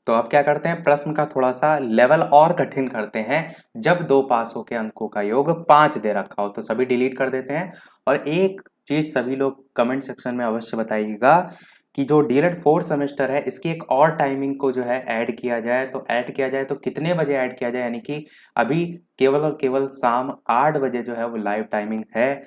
तो अब क्या करते हैं, प्रश्न का थोड़ा सा लेवल और कठिन करते हैं। जब दो पासों के अंकों का योग 5 दे रखा हो तो सभी डिलीट कर देते हैं। और एक चीज सभी लोग कमेंट सेक्शन में अवश्य बताइएगा कि जो डीएलएड 4th सेमेस्टर है इसकी एक और टाइमिंग को जो है ऐड किया जाए, तो ऐड किया जाए तो कितने बजे ऐड किया जाए, यानी कि अभी केवल और केवल शाम 8 बजे जो है वो लाइव टाइमिंग है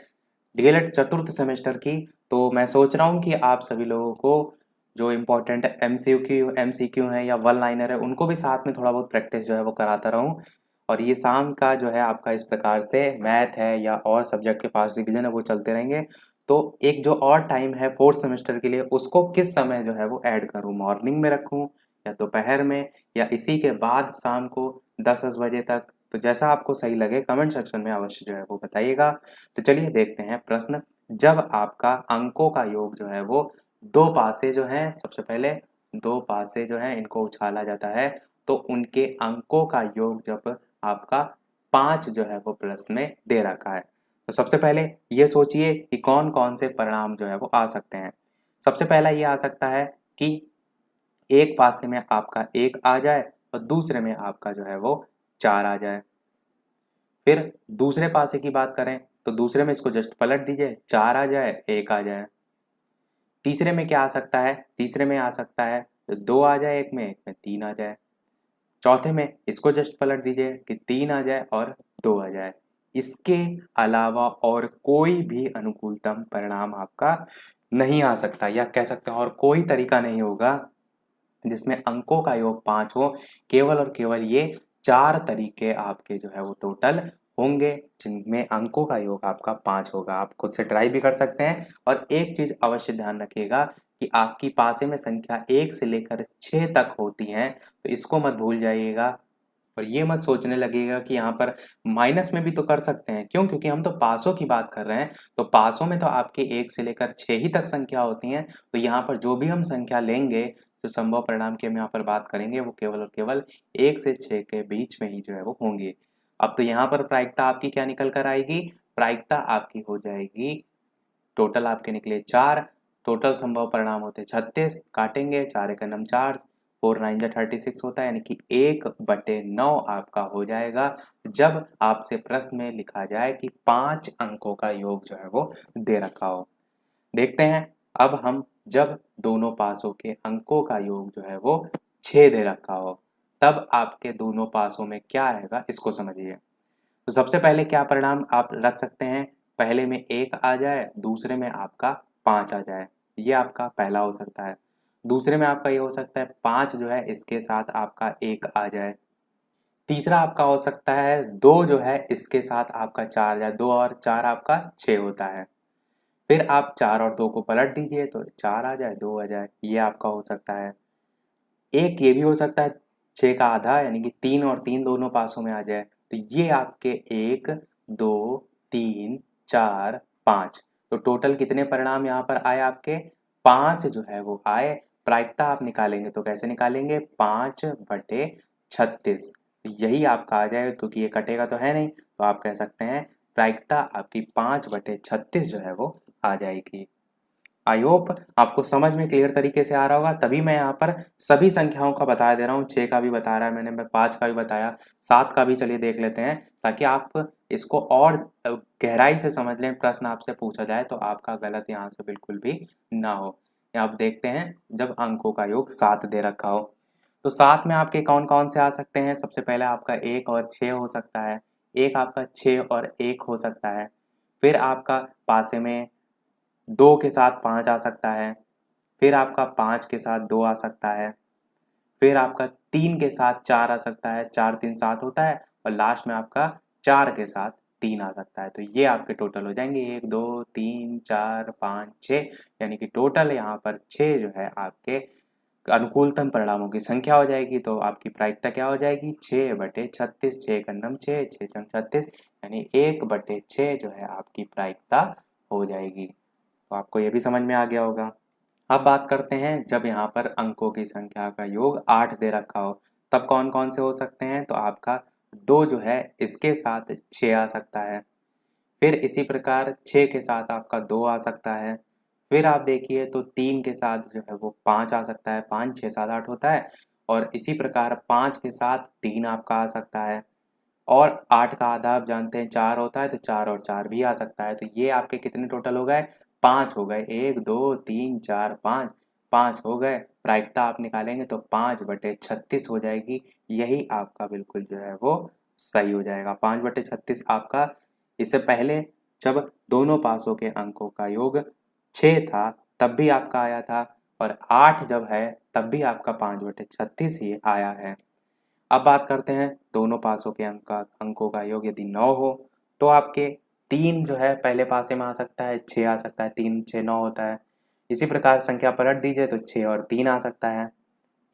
डीएलएड 4th सेमेस्टर की। तो मैं सोच रहा हूँ कि आप सभी लोगों को जो इम्पोर्टेंट एमसीक्यू हैं या वन लाइनर है उनको भी साथ में थोड़ा बहुत प्रैक्टिस जो है वो कराता रहूँ। और ये शाम का जो है आपका इस प्रकार से मैथ है या और सब्जेक्ट के फास्ट रिविजन है वो चलते रहेंगे। तो एक जो और टाइम है 4th सेमेस्टर के लिए उसको किस समय जो है वो ऐड करूँ, मॉर्निंग में रखूँ या दोपहर में या इसी के बाद शाम को 10 बजे तक, तो जैसा आपको सही लगे कमेंट सेक्शन में अवश्य जो है वो बताइएगा। तो चलिए देखते हैं प्रश्न। जब आपका अंकों का योग जो है वो दो पासे जो हैं, सबसे पहले दो पासे जो हैं इनको उछाला जाता है तो उनके अंकों का योग जब आपका 5 जो है वो प्लस में दे रखा है, तो सबसे पहले ये सोचिए कि कौन कौन से परिणाम जो है वो आ सकते हैं। सबसे पहला ये आ सकता है कि एक पासे में आपका 1 आ जाए और दूसरे में आपका जो है वो 4 आ जाए। फिर दूसरे पासे की बात करें तो दूसरे में इसको जस्ट पलट दीजिए, 4 आ जाए 1 आ जाए। तीसरे में क्या आ सकता है, तीसरे में आ सकता है 2 आ जाए एक में 3 आ जाए। चौथे में इसको जस्ट पलट दीजिए कि 3 आ जाए और 2 आ जाए। इसके अलावा और कोई भी अनुकूलतम परिणाम आपका नहीं आ सकता, या कह सकते हैं और कोई तरीका नहीं होगा जिसमें अंकों का योग 5 हो। केवल और केवल ये 4 तरीके आपके जो है वो टोटल होंगे जिनमें अंकों का योग आपका 5 होगा। आप खुद से ट्राई भी कर सकते हैं। और एक चीज अवश्य ध्यान रखिएगा कि आपकी पासे में संख्या 1 से लेकर 6 तक होती हैं, तो इसको मत भूल जाइएगा। और ये मत सोचने लगेगा कि यहाँ पर माइनस में भी तो कर सकते हैं, क्यों? क्योंकि हम तो पासों की बात कर रहे हैं, तो पासों में तो आपके 1 से लेकर 6 ही तक संख्या होती हैं। तो यहाँ पर जो भी हम संख्या लेंगे, जो संभव परिणाम की हम यहाँ पर बात करेंगे, वो केवल और केवल 1 से 6 के बीच में ही जो है वो होंगे। अब तो यहाँ पर प्रायिकता आपकी क्या निकल कर आएगी, प्रायिकता आपकी हो जाएगी, टोटल आपके निकले 4, टोटल संभव परिणाम होते 36, काटेंगे 4 एक नम 4, 4 9 जा 36 होता है, यानी कि 1/9 आपका हो जाएगा जब आपसे प्रश्न में लिखा जाए कि 5 अंकों का योग जो है वो दे रखा हो। देखते हैं अब हम, जब दोनों पासों के अंकों का योग जो है वो 6 दे रखा हो तब आपके दोनों पासों में क्या आएगा, इसको समझिए। तो सबसे पहले क्या परिणाम आप रख सकते हैं, पहले में 1 आ जाए, दूसरे में आपका 5 आ जाए, ये आपका पहला हो सकता है। दूसरे में आपका ये हो सकता है 5 जो है इसके साथ आपका 1 आ जाए। तीसरा आपका हो सकता है 2 जो है इसके साथ आपका 4 आ जाए, 2 और 4 आपका 6 होता है। फिर आप 4 और 2 को पलट दीजिए तो 4 आ जाए 2 आ जाए, ये आपका हो सकता है। एक ये भी हो सकता है 6 का आधा, यानी कि 3 और 3 दोनों पासों में आ जाए, तो ये आपके 1 2 3 4 5, तो टोटल कितने परिणाम यहाँ पर आए आपके, 5 जो है वो आए। प्रायिकता आप निकालेंगे तो कैसे निकालेंगे, 5/36, यही आपका आ जाएगा, क्योंकि ये कटेगा तो है नहीं, तो आप कह सकते हैं प्रायिकता आपकी 5/36 जो है वो आ जाएगी। आई होप आपको समझ में क्लियर तरीके से आ रहा होगा, तभी मैं यहाँ पर सभी संख्याओं का बता दे रहा हूँ। 6 का भी बता रहा है मैंने, मैं 5 का भी बताया, 7 का भी चलिए देख लेते हैं, ताकि आप इसको और गहराई से समझ लें। प्रश्न आपसे पूछा जाए तो आपका गलत यहाँ से बिल्कुल भी ना हो। यहाँ आप देखते हैं जब अंकों का योग 7 दे रखा हो, तो साथ में आपके कौन कौन से आ सकते हैं? सबसे पहले आपका 1 और 6 हो सकता है, एक आपका 6 और 1 हो सकता है, फिर आपका पासे में 2 के साथ 5 आ सकता है, फिर आपका 5 के साथ 2 आ सकता है, फिर आपका 3 के साथ 4 आ सकता है, 4 3 7 होता है, और लास्ट में आपका 4 के साथ 3 आ सकता है। तो ये आपके टोटल हो जाएंगे 1 2 3 4 5 6, यानी कि टोटल यहाँ पर 6 जो है आपके अनुकूलतम परिणामों की संख्या हो जाएगी। तो आपकी प्रायिकता क्या हो जाएगी? 6/36, 6 का नम 6, 6 छंग 36, यानी 1/6 जो है आपकी प्रायिकता हो जाएगी। तो आपको ये भी समझ में आ गया होगा। अब बात करते हैं जब यहाँ पर अंकों की संख्या का योग 8 दे रखा हो, तब कौन कौन से हो सकते हैं? तो आपका 2 जो है इसके साथ 6 आ सकता है, फिर इसी प्रकार 6 के साथ आपका 2 आ सकता है, फिर आप देखिए तो 3 के साथ जो है वो 5 आ सकता है, 5 6 7 8 होता है, और इसी प्रकार 5 के साथ 3 आपका आ सकता है, और 8 का आधा आप जानते हैं 4 होता है, तो 4 और 4 भी आ सकता है। तो ये आपके कितने टोटल हो गए? 5 हो गए। 1 2 3 4 5, 5 हो गए। प्रायिकता आप निकालेंगे तो 5/36 हो जाएगी। यही आपका बिल्कुल जो है वो सही हो जाएगा। 5/36 आपका, इससे पहले जब दोनों पासों के अंकों का योग 6 था तब भी आपका आया था, और 8 जब है तब भी आपका 5/36 ही आया है। अब बात करते हैं दोनों पासों के अंकों का योग यदि 9 हो, तो आपके 3 जो है पहले पासे में आ सकता है, 6 आ सकता है, 3 6 9 होता है। इसी प्रकार संख्या पलट दीजिए तो 6 और 3 आ सकता है।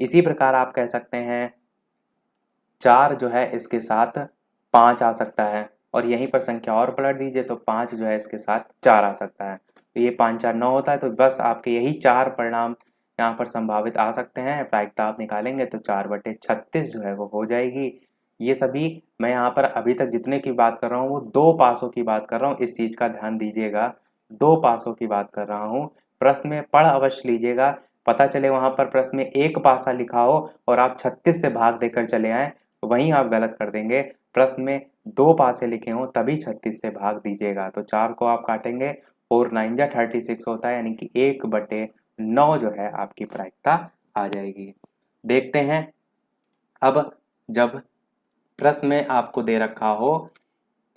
इसी प्रकार आप कह सकते हैं 4 जो है इसके साथ 5 आ सकता है, और यहीं पर संख्या और पलट दीजिए तो 5 जो है इसके साथ 4 आ सकता है। तो ये 5 4 9 होता है। तो बस आपके यही 4 परिणाम यहाँ पर संभावित आ सकते हैं। प्रायिकता आप निकालेंगे तो 4/36 जो है वो हो जाएगी। ये सभी मैं यहाँ पर अभी तक जितने की बात कर रहा हूँ वो 2 पासों की बात कर रहा हूँ, इस चीज़ का ध्यान दीजिएगा। 2 पासों की बात कर रहा हूँ। प्रश्न में पढ़ अवश्य लीजिएगा, पता चले वहाँ पर प्रश्न में 1 पासा लिखा हो और आप 36 से भाग देकर चले आएँ, तो वहीं आप गलत कर देंगे। प्रश्न में 2 पासे लिखे हों तभी 36 से भाग दीजिएगा। तो 4 को आप काटेंगे, 4 9 जा 36 होता है, यानी कि 1/9 जो है आपकी प्रायिकता आ जाएगी। देखते हैं अब जब प्रश्न में आपको दे रखा हो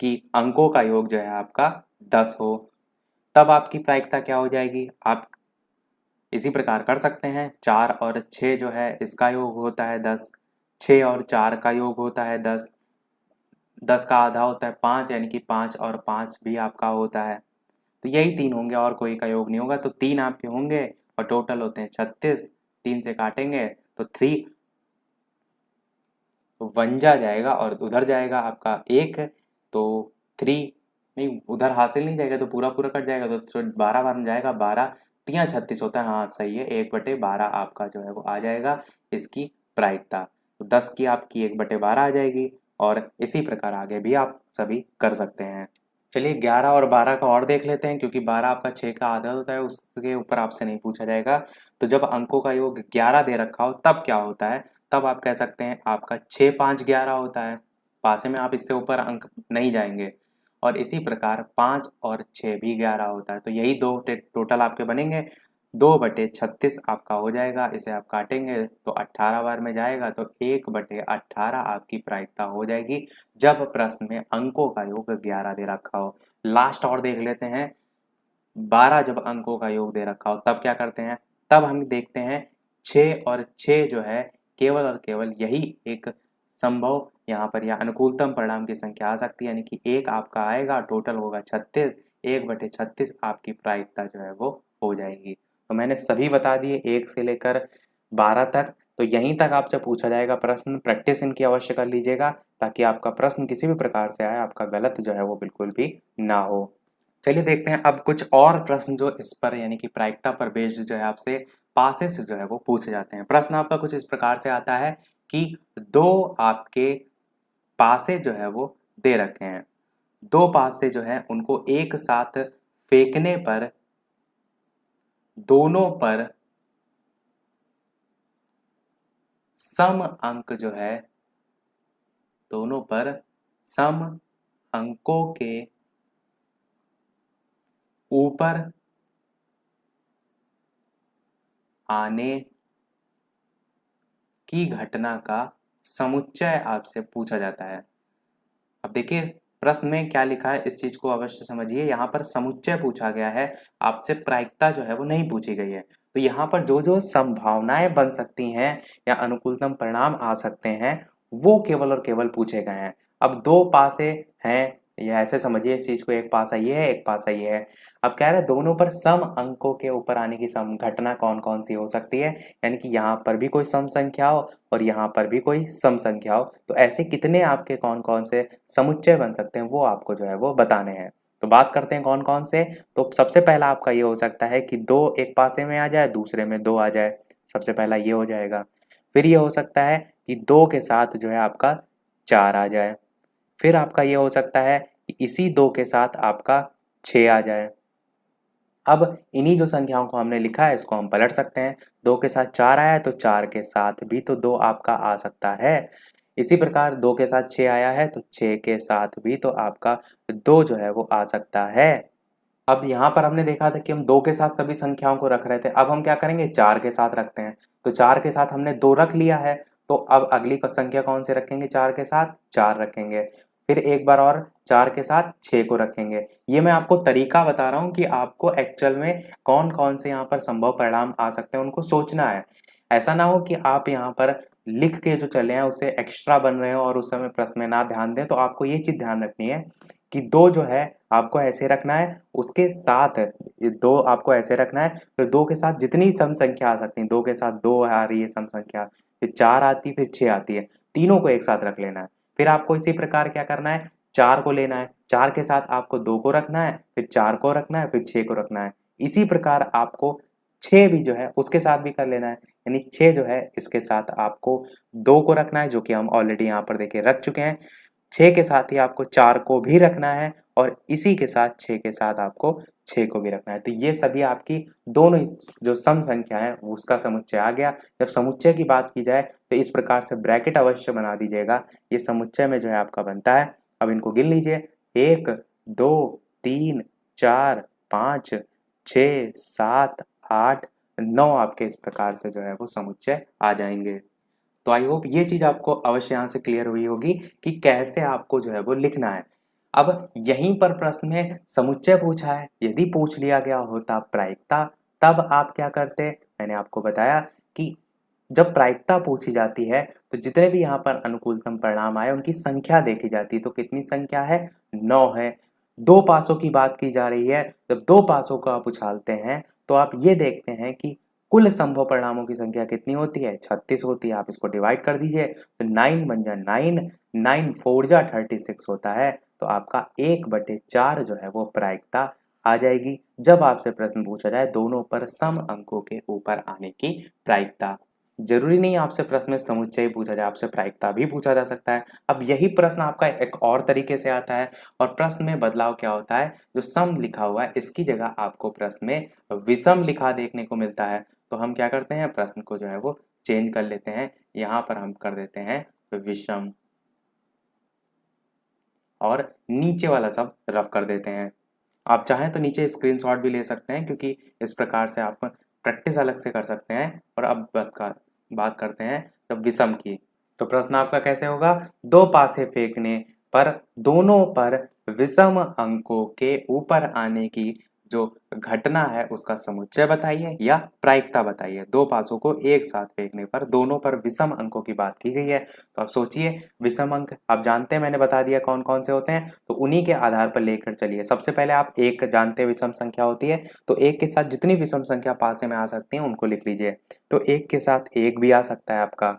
कि अंकों का योग जो है आपका 10 हो, तब आपकी प्रायिकता क्या हो जाएगी? आप इसी प्रकार कर सकते हैं। 4 और 6 जो है इसका योग होता है 10, 6 और 4 का योग होता है 10, 10 का आधा होता है 5, यानी कि 5 और 5 भी आपका होता है। तो यही 3 होंगे और कोई का योग नहीं होगा। तो 3 आपके होंगे और टोटल होते हैं 36। 3 से काटेंगे तो 3 वंजा जाएगा और उधर जाएगा आपका 1, तो 3 नहीं, उधर हासिल नहीं जाएगा तो पूरा पूरा कट जाएगा, तो 12 बार में जाएगा, 12 3 36 होता है। हाँ सही है, 1/12 आपका जो है वो आ जाएगा इसकी प्रायिकता। तो 10 की आपकी 1/12 आ जाएगी, और इसी प्रकार आगे भी आप सभी कर सकते हैं। चलिए 11 और 12 का और देख लेते हैं, क्योंकि 12 आपका 6 का आधा होता है, उसके ऊपर आपसे नहीं पूछा जाएगा। तो जब अंकों का योग 11 दे रखा हो तब क्या होता है? तब आप कह सकते हैं आपका 6 5 11 होता है। पासे में आप इससे ऊपर अंक नहीं जाएंगे, और इसी प्रकार 5 और 6 भी 11 होता है। तो यही दो टोटल आपके बनेंगे। 2/36 आपका हो जाएगा। इसे आप काटेंगे तो 18 बार में जाएगा, तो 1/18 आपकी प्रायिकता हो जाएगी जब प्रश्न में अंकों का योग 11 दे रखा हो। लास्ट और देख लेते हैं। 12 जब अंकों का योग दे रखा हो तब क्या करते हैं? तब हम देखते हैं 6 और 6 जो है केवल और केवल यही एक संभव यहाँ पर या अनुकूलतम परिणाम की संख्या आ सकती है, यानी कि 1 आपका आएगा, टोटल होगा 36, 1/36 आपकी प्रायिकता जो है वो हो जाएगी। तो मैंने सभी बता दिए 1 से लेकर 12 तक। तो यहीं तक आपसे पूछा जाएगा प्रश्न, प्रैक्टिस इनकी अवश्य कर लीजिएगा, ताकि आपका प्रश्न किसी भी प्रकार से आए आपका गलत जो है वो बिल्कुल भी ना हो। चलिए देखते हैं अब कुछ और प्रश्न जो इस पर यानी कि प्रायिकता पर बेस्ड जो है आपसे पासे से जो है वो पूछे जाते हैं। प्रश्न आपका कुछ इस प्रकार से आता है कि 2 आपके पासे जो है वो दे रखे हैं। 2 पासे जो है उनको एक साथ फेंकने पर दोनों पर सम अंक जो है, दोनों पर सम अंकों के ऊपर आने की घटना का समुच्चय आपसे पूछा जाता है। अब देखिए प्रश्न में क्या लिखा है, इस चीज को अवश्य समझिए। यहाँ पर समुच्चय पूछा गया है, आपसे प्रायिकता जो है वो नहीं पूछी गई है। तो यहाँ पर जो जो संभावनाएं बन सकती हैं या अनुकूलतम परिणाम आ सकते हैं वो केवल और केवल पूछे गए हैं। अब दो पासे हैं, या ऐसे समझिए इस चीज को, एक पासा ये है, एक पासा ये है। अब कह रहे हैं दोनों पर सम अंकों के ऊपर आने की सम घटना कौन कौन सी हो सकती है, यानी कि यहाँ पर भी कोई सम संख्या हो और यहाँ पर भी कोई सम संख्या हो। तो ऐसे कितने आपके कौन कौन से समुच्चय बन सकते हैं वो आपको जो है वो बताने हैं। तो बात करते हैं कौन कौन से। तो सबसे पहला आपका ये हो सकता है कि दो एक पासे में आ जाए, दूसरे में दो आ जाए। सबसे पहला ये हो जाएगा। फिर ये हो सकता है कि दो के साथ जो है आपका चार आ जाए। फिर आपका ये हो सकता है कि इसी दो के साथ आपका छः आ जाए। अब इन्हीं जो संख्याओं को हमने लिखा है इसको हम पलट सकते हैं। दो के साथ चार आया है तो चार के साथ भी तो दो आपका आ सकता है। इसी प्रकार दो के साथ छः आया है तो छः के साथ भी तो आपका दो जो है वो आ सकता है। अब यहाँ पर हमने देखा था कि हम दो के साथ सभी संख्याओं को रख रहे थे, अब हम क्या करेंगे चार के साथ रखते हैं। तो चार के साथ हमने दो रख लिया है, तो अब अगली संख्या कौन से रखेंगे, चार के साथ चार रखेंगे। फिर एक बार और चार के साथ छः को रखेंगे। ये मैं आपको तरीका बता रहा हूँ कि आपको एक्चुअल में कौन कौन से यहाँ पर संभव परिणाम आ सकते हैं उनको सोचना है। ऐसा ना हो कि आप यहाँ पर लिख के जो चले हैं उससे एक्स्ट्रा बन रहे हो और उस समय प्रश्न में ना ध्यान दें। तो आपको ये चीज ध्यान रखनी है कि दो जो है आपको ऐसे रखना है, उसके साथ ये दो आपको ऐसे रखना है, फिर दो के साथ जितनी सम संख्या आ सकती है, दो के साथ दो आ रही है सम संख्या, फिर चार आती है, फिर छह आती है, तीनों को एक साथ रख लेना है। फिर आपको इसी प्रकार क्या करना है, चार को लेना है, चार के साथ आपको दो को रखना है, फिर चार को रखना है, फिर छह को रखना है। इसी प्रकार आपको छह भी जो है उसके साथ भी कर लेना है, यानी छह जो है इसके साथ आपको दो को रखना है, जो कि हम ऑलरेडी यहाँ पर देखिए रख चुके हैं। छह के साथ ही आपको चार को भी रखना है और इसी के साथ छह के साथ आपको छह को भी रखना है। तो ये सभी आपकी दोनों जो सम संख्या है उसका समुच्चय आ गया। जब समुच्चय की बात की जाए तो इस प्रकार से ब्रैकेट अवश्य बना दीजिएगा, ये समुच्चय में जो है आपका बनता है। अब इनको गिन लीजिए, एक दो तीन चार पाँच छ सात आठ नौ, आपके इस प्रकार से जो है वो समुच्चय आ जाएंगे। तो आई होप ये चीज आपको अवश्य यहाँ से क्लियर हुई होगी कि कैसे आपको जो है वो लिखना है। अब यहीं पर प्रश्न में समुच्चय पूछा है, यदि पूछ लिया गया होता प्रायिकता, तब आप क्या करते। मैंने आपको बताया कि जब प्रायिकता पूछी जाती है तो जितने भी यहाँ पर अनुकूलतम परिणाम आए उनकी संख्या देखी जाती है। तो कितनी संख्या है, 9 है। दो पासों की बात की जा रही है, जब दो पासों को आप उछालते हैं तो आप ये देखते हैं कि कुल संभव परिणामों की संख्या कितनी होती है, 36 होती है। आप इसको डिवाइड कर दीजिए तो 9 बन जा 9, 9 4 जा 36 होता है। तो आपका 1/4 जो है वो प्रायिकता आ जाएगी जब आपसे प्रश्न पूछा जाए दोनों पर सम अंकों के ऊपर आने की प्रायिकता। जरूरी नहीं आपसे प्रश्न में समुच्चय ही पूछा जाए, आपसे प्रायिकता भी पूछा जा सकता है। अब यही प्रश्न आपका एक और तरीके से आता है और प्रश्न में बदलाव क्या होता है, जो सम लिखा हुआ है इसकी जगह आपको प्रश्न में विषम लिखा देखने को मिलता है। तो हम क्या करते हैं, प्रश्न को जो है वो चेंज कर लेते हैं, यहाँ पर हम कर देते हैं विषम और नीचे वाला सब रफ कर देते हैं। आप चाहें तो नीचे स्क्रीनशॉट भी ले सकते हैं, क्योंकि इस प्रकार से आप प्रैक्टिस अलग से कर सकते हैं। और अब बात करते हैं जब विषम की। तो प्रश्न आपका कैसे होगा, दो पासे फेंकने पर दोनों पर विषम अंकों के ऊपर आने की जो घटना है उसका समुच्चय बताइए या प्रायिकता बताइए। दो पासों को एक साथ फेंकने पर दोनों पर विषम अंकों की बात की गई है। तो आप सोचिए, विषम अंक आप जानते हैं, मैंने बता दिया कौन कौन से होते हैं, तो उन्हीं के आधार पर लेकर चलिए। सबसे पहले आप एक जानते हैं विषम संख्या होती है, तो एक के साथ जितनी विषम संख्या पासे में आ सकती है उनको लिख लीजिए। तो एक के साथ एक भी आ सकता है आपका,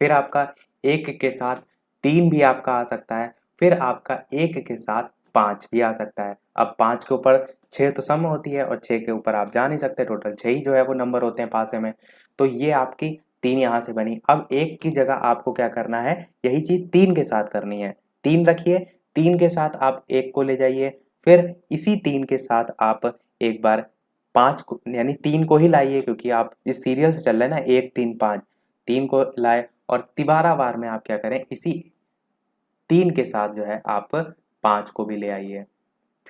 फिर आपका एक के साथ तीन भी आपका आ सकता है, फिर आपका एक के साथ पांच भी आ सकता है। अब पांच के ऊपर छह तो सम होती है और छह के ऊपर आप जा नहीं सकते, टोटल छह ही जो है वो नंबर होते हैं पासे में। तो ये आपकी तीन यहाँ से बनी। अब एक की जगह आपको क्या करना है, यही चीज तीन के साथ करनी है। तीन रखिए, तीन के साथ आप एक को ले जाइए, फिर इसी तीन के साथ आप एक बार पांच को यानी तीन को ही लाइए, क्योंकि आप इस सीरियल से चल रहे हैं ना, एक तीन पांच, तीन को लाए और तिबारा बार में आप क्या करें, इसी तीन के साथ जो है आप पांच को भी ले आइए।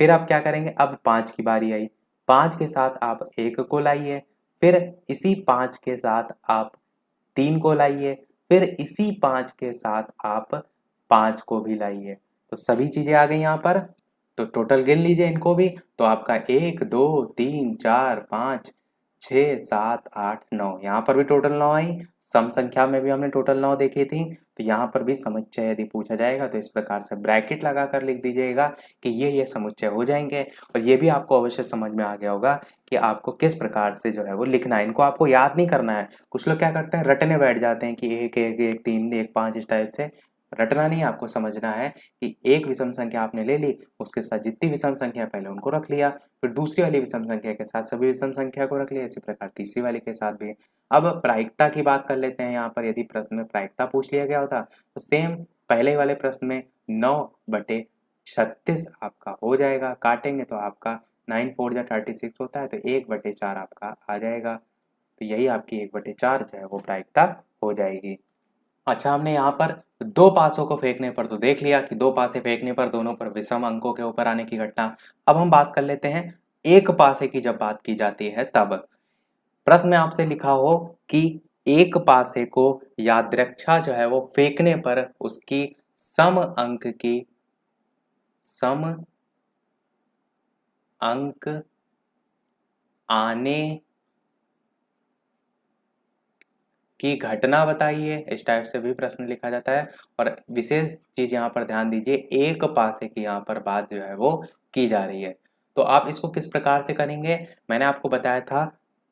फिर आप क्या करेंगे, अब पांच की बारी आई, पांच के साथ आप एक को लाइए, फिर इसी पांच के साथ आप 3 को लाइए, फिर इसी 5 के साथ आप 5 को भी लाइए। तो सभी चीजें आ गई यहाँ पर। तो टोटल गिन लीजिए इनको भी। तो आपका 1 2 3 4 5 6 7 8 9, यहाँ पर भी टोटल 9 आई। सम संख्या में भी हमने टोटल 9 देखी थी। तो यहाँ पर भी समुच्चय यदि पूछा जाएगा तो इस प्रकार से ब्रैकेट लगाकर लिख दीजिएगा कि ये समुच्चय हो जाएंगे। और ये भी आपको अवश्य समझ में आ गया होगा कि आपको किस प्रकार से जो है वो लिखना है। इनको आपको याद नहीं करना है। कुछ लोग क्या करते हैं, रटने बैठ जाते हैं कि 1 1 1 3 1 5 इस टाइप से। रटना नहीं, आपको समझना है कि एक विषम संख्या आपने ले ली, उसके साथ जितनी विषम संख्या पहले उनको रख लिया, फिर दूसरी वाली विषम संख्या के साथ सभी विषम संख्या को रख लिया, इसी प्रकार तीसरी वाली के साथ भी। अब प्रायिकता की बात कर लेते हैं। यहाँ पर यदि प्रश्न में प्रायिकता पूछ लिया गया होता तो सेम पहले वाले प्रश्न में 9/36 आपका हो जाएगा। काटेंगे तो आपका 9 4 जा 36 होता है, तो 1/4 आपका आ जाएगा। तो यही आपकी 1/4 जो है वो प्रायिकता हो जाएगी। अच्छा, हमने यहाँ पर दो पासों को फेंकने पर तो देख लिया कि दो पासे फेंकने पर दोनों पर विषम अंकों के ऊपर आने की घटना। अब हम बात कर लेते हैं एक पासे की। जब बात की जाती है तब प्रश्न में आपसे लिखा हो कि एक पासे को यादृच्छा जो है वो फेंकने पर उसकी सम अंक आने की घटना बताइए, इस टाइप से भी प्रश्न लिखा जाता है। और विशेष चीज यहाँ पर ध्यान दीजिए, एक पासे की यहाँ पर बात जो है वो की जा रही है। तो आप इसको किस प्रकार से करेंगे, मैंने आपको बताया था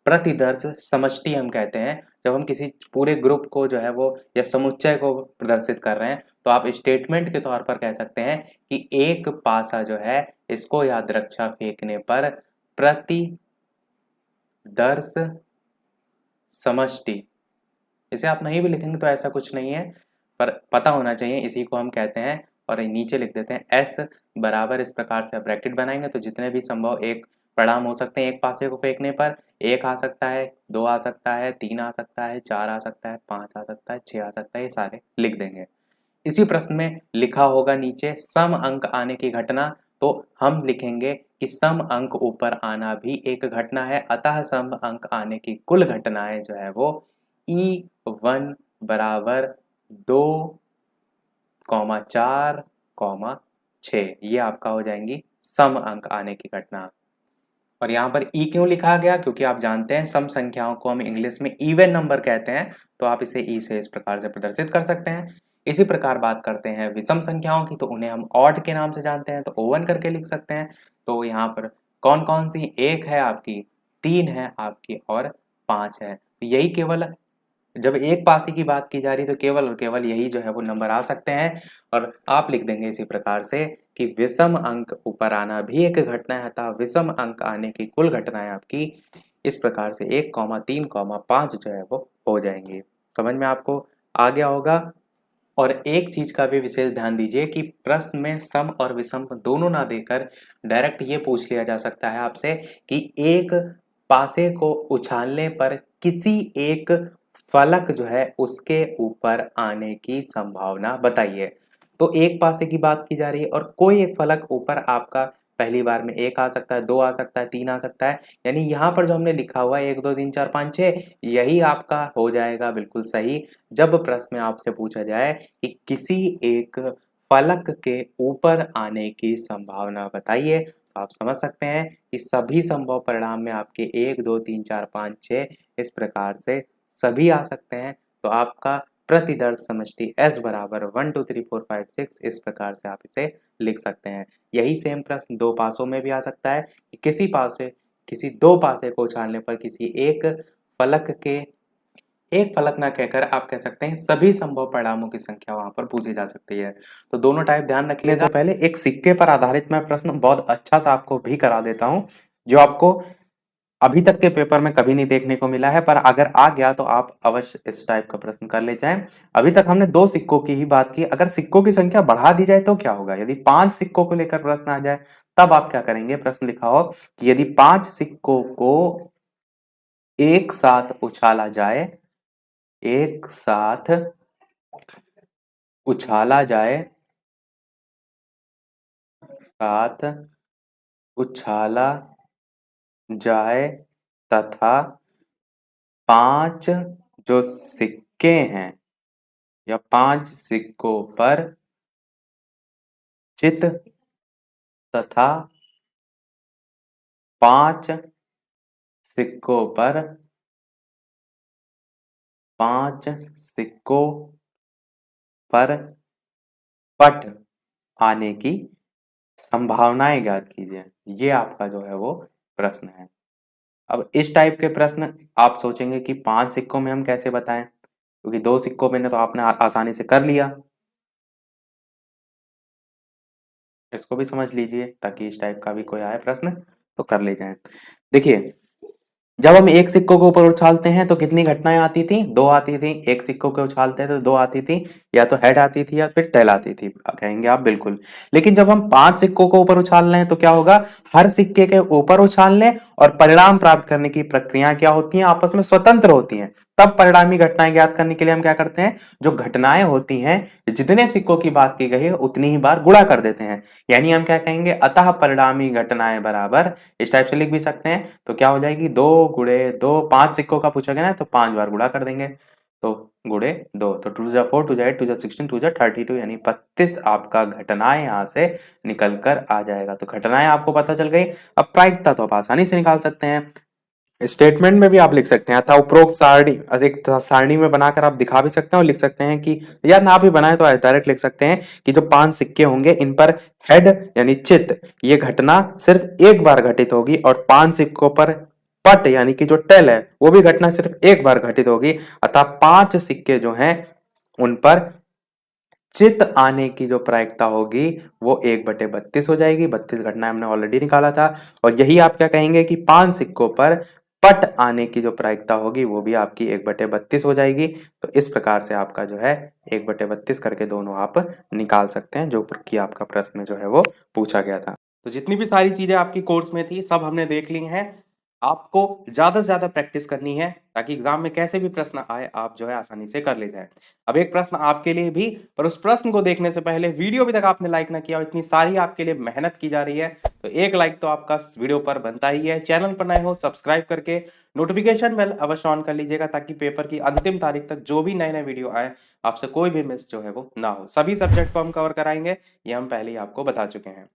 प्रतिदर्श समष्टि हम कहते हैं। जब हम किसी पूरे ग्रुप को जो है वो या समुच्चय को प्रदर्शित कर रहे हैं तो आप स्टेटमेंट के तौर पर कह सकते हैं कि एक पासा जो है इसको यादृच्छा फेंकने पर प्रतिदर्श समष्टि। इसे आप नहीं भी लिखेंगे तो ऐसा कुछ नहीं है, पर पता होना चाहिए, इसी को हम कहते हैं। और नीचे लिख देते हैं एस बराबर, इस प्रकार से आप ब्रैकेट बनाएंगे तो जितने भी संभव एक परिणाम हो सकते हैं एक पासे को फेंकने पर, 1 आ सकता है, 2 आ सकता है, 3 आ सकता है, 4 आ सकता है, 5 आ सकता है, 6 आ सकता है, ये सारे लिख देंगे। इसी प्रश्न में लिखा होगा नीचे सम अंक आने की घटना, तो हम लिखेंगे कि सम अंक ऊपर आना भी एक घटना है, अतः सम अंक आने की कुल घटनाएं जो है वो E1 बराबर 2,4,6, ये आपका हो जाएंगी सम अंक आने की घटना। और यहाँ पर ई क्यों लिखा गया, क्योंकि आप जानते हैं सम संख्याओं को हम इंग्लिश में इवन नंबर कहते हैं, तो आप इसे ई से इस प्रकार से प्रदर्शित कर सकते हैं। इसी प्रकार बात करते हैं विषम संख्याओं की, तो उन्हें हम ऑड के नाम से जानते हैं, तो ओवन करके लिख सकते हैं। तो यहाँ पर कौन कौन सी, 1 है आपकी, 3 है आपकी और 5 है। तो यही केवल जब एक पासे की बात की जा रही है तो केवल और केवल यही जो है वो नंबर आ सकते हैं। और आप लिख देंगे इसी प्रकार से कि विषम अंक ऊपर आना भी एक घटना है, अतः विषम अंक आने की कुल घटनाएं आपकी इस प्रकार से 1, 3, 5 जो है वो हो जाएंगी। समझ में आपको आ गया होगा। और एक चीज का भी विशेष ध्यान दीजिए कि प्रश्न में सम और विषम दोनों ना देकर डायरेक्ट ये पूछ लिया जा सकता है आपसे कि एक पासे को उछालने पर किसी एक फलक जो है उसके ऊपर आने की संभावना बताइए। तो एक पासे की बात की जा रही है और कोई एक फलक ऊपर आपका पहली बार में 1 आ सकता है, 2 आ सकता है, 3 आ सकता है, यानी यहाँ पर जो हमने लिखा हुआ है 1 2 3 4 5 6, यही आपका हो जाएगा बिल्कुल सही। जब प्रश्न में आपसे पूछा जाए कि किसी एक फलक के ऊपर आने की संभावना बताइए, तो आप समझ सकते हैं कि सभी संभव परिणाम में आपके 1 2 3 4 5 6 इस प्रकार से सभी आ सकते हैं। तो आपका प्रतिदर्श समष्टि S बराबर 1 2 3 4 5 6, इस प्रकार से आप इसे लिख सकते हैं। यही सेम प्रश्न दो पासों में भी आ सकता है कि किसी दो पासे को उछालने पर किसी एक फलक ना कहकर आप कह सकते हैं सभी संभव परिणामों की संख्या वहां पर पूछी जा सकती है। तो दोनों टाइप ध्यान रखिएगा। से पहले एक सिक्के पर आधारित मैं प्रश्न बहुत अच्छा सा आपको भी करा देता हूं, जो आपको अभी तक के पेपर में कभी नहीं देखने को मिला है, पर अगर आ गया तो आप अवश्य इस टाइप का प्रश्न कर ले जाएं। अभी तक हमने 2 सिक्कों की ही बात की, अगर सिक्कों की संख्या बढ़ा दी जाए तो क्या होगा, यदि 5 सिक्कों को लेकर प्रश्न आ जाए तब आप क्या करेंगे। प्रश्न लिखा हो कि यदि 5 सिक्कों को एक साथ उछाला जाए, एक साथ उछाला जाए, साथ उछाला जाए तथा 5 जो सिक्के हैं या 5 सिक्कों पर चित तथा 5 सिक्कों पर 5 सिक्कों पर पट आने की संभावनाएं ज्ञात कीजिए। ये आपका जो है वो प्रश्न है। अब इस टाइप के प्रश्न आप सोचेंगे कि 5 सिक्कों में हम कैसे बताएं, क्योंकि 2 सिक्कों में तो आपने आसानी से कर लिया। इसको भी समझ लीजिए ताकि इस टाइप का भी कोई आए प्रश्न तो कर ले जाए। देखिए, जब हम एक सिक्कों को ऊपर उछालते हैं तो कितनी घटनाएं आती थी? 2 आती थी। एक सिक्कों को उछालते हैं तो 2 आती थी, या तो हेड आती थी या फिर टेल आती थी, कहेंगे आप बिल्कुल। लेकिन जब हम 5 सिक्कों को ऊपर उछाल रहे हैं तो क्या होगा? हर सिक्के के ऊपर उछालने और परिणाम प्राप्त करने की प्रक्रिया क्या होती है? आपस में स्वतंत्र होती हैं। तब परिणामी घटनाएं ज्ञात करने के लिए हम क्या करते हैं? जो घटनाएं होती हैं, जितने सिक्कों की बात की गई है उतनी ही बार गुणा कर देते हैं। यानी हम क्या कहेंगे? अतः परिणामी घटनाएं बराबर, इस टाइप से लिख भी सकते हैं। तो क्या हो जाएगी? 2 गुणे 2, 5 सिक्कों का पूछा गया ना, तो 5 बार गुणा कर देंगे। तो गुणे 2, तो 2 जा 4, 2 जा 8, 2 जा 16, 2 जा 32, यानी 32 आपका घटनाएं यहां से निकल कर आ जाएगा। तो घटनाएं आपको पता चल गई। अब प्रायिकता तो आप आसानी से निकाल सकते हैं। स्टेटमेंट में भी आप लिख सकते हैं, अतः उपरोक्त सारणी, एक सारणी में बनाकर आप दिखा भी सकते हैं और लिख सकते हैं कि, या ना भी बनाए तो डायरेक्ट लिख सकते हैं कि जो 5 सिक्के होंगे इन पर हेड यानी चित, ये घटना सिर्फ एक बार घटित होगी, और 5 सिक्कों पर पट यानी कि जो टेल है वो भी घटना सिर्फ एक बार घटित होगी। अतः 5 सिक्के जो हैं उन पर चित आने की जो प्रायिकता होगी वो 1/32 हो जाएगी। 32 घटनाएं हमने ऑलरेडी निकाला था। और यही आप क्या कहेंगे कि 5 सिक्कों पर पट आने की जो प्रायिकता होगी वो भी आपकी 1/32 हो जाएगी। तो इस प्रकार से आपका जो है 1/32 करके दोनों आप निकाल सकते हैं, जो कि आपका प्रश्न जो है वो पूछा गया था। तो जितनी भी सारी चीजें आपकी कोर्स में थी सब हमने देख ली हैं। आपको ज्यादा से ज्यादा प्रैक्टिस करनी है ताकि एग्जाम में कैसे भी प्रश्न आए आप जो है आसानी से कर ले जाए। अब एक प्रश्न आपके लिए भी, पर उस प्रश्न को देखने से पहले वीडियो अभी तक आपने लाइक ना किया और इतनी सारी आपके लिए मेहनत की जा रही है, तो एक लाइक तो आपका वीडियो पर बनता ही है। चैनल पर नए हो सब्सक्राइब करके नोटिफिकेशन बेल अवश्य ऑन कर लीजिएगा, ताकि पेपर की अंतिम तारीख तक जो भी नए नए वीडियो आए आपसे कोई भी मिस जो है वो ना हो। सभी सब्जेक्ट को हम कवर कराएंगे, ये हम पहले ही आपको बता चुके हैं।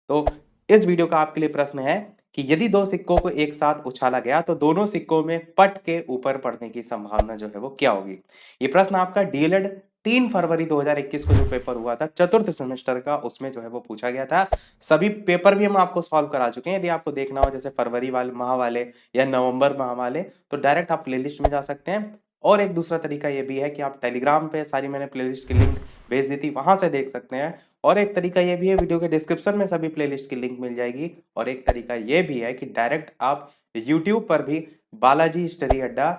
तो इस वीडियो का आपके लिए प्रश्न है कि यदि 2 सिक्कों को एक साथ उछाला गया तो दोनों सिक्कों में पट के ऊपर पड़ने की संभावना जो है वो क्या होगी? ये प्रश्न आपका डीएलएड 3 फरवरी 2021 को जो पेपर हुआ था चतुर्थ सेमेस्टर का, उसमें जो है वो पूछा गया था। सभी पेपर भी हम आपको सॉल्व करा चुके हैं। यदि आपको देखना हो जैसे फरवरी वाले माह वाले या नवंबर माह वाले, तो डायरेक्ट आप प्लेलिस्ट में जा सकते हैं। और एक दूसरा तरीका ये भी है कि आप टेलीग्राम पे सारी मैंने प्लेलिस्ट की लिंक भेज दी थी, वहां से देख सकते हैं। और एक तरीका ये भी है, वीडियो के डिस्क्रिप्शन में सभी प्लेलिस्ट की लिंक मिल जाएगी। और एक तरीका ये भी है कि डायरेक्ट आप यूट्यूब पर भी बालाजी स्टडी अड्डा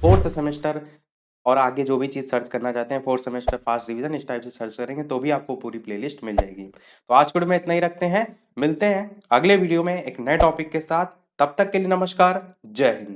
4th सेमेस्टर और आगे जो भी चीज सर्च करना चाहते हैं, 4th सेमेस्टर फास्ट रिवीजन, इस टाइप से सर्च करेंगे तो भी आपको पूरी प्लेलिस्ट मिल जाएगी। तो आज के वीडियो में इतना ही रखते हैं, मिलते हैं अगले वीडियो में एक नए टॉपिक के साथ। तब तक के लिए नमस्कार, जय हिंद।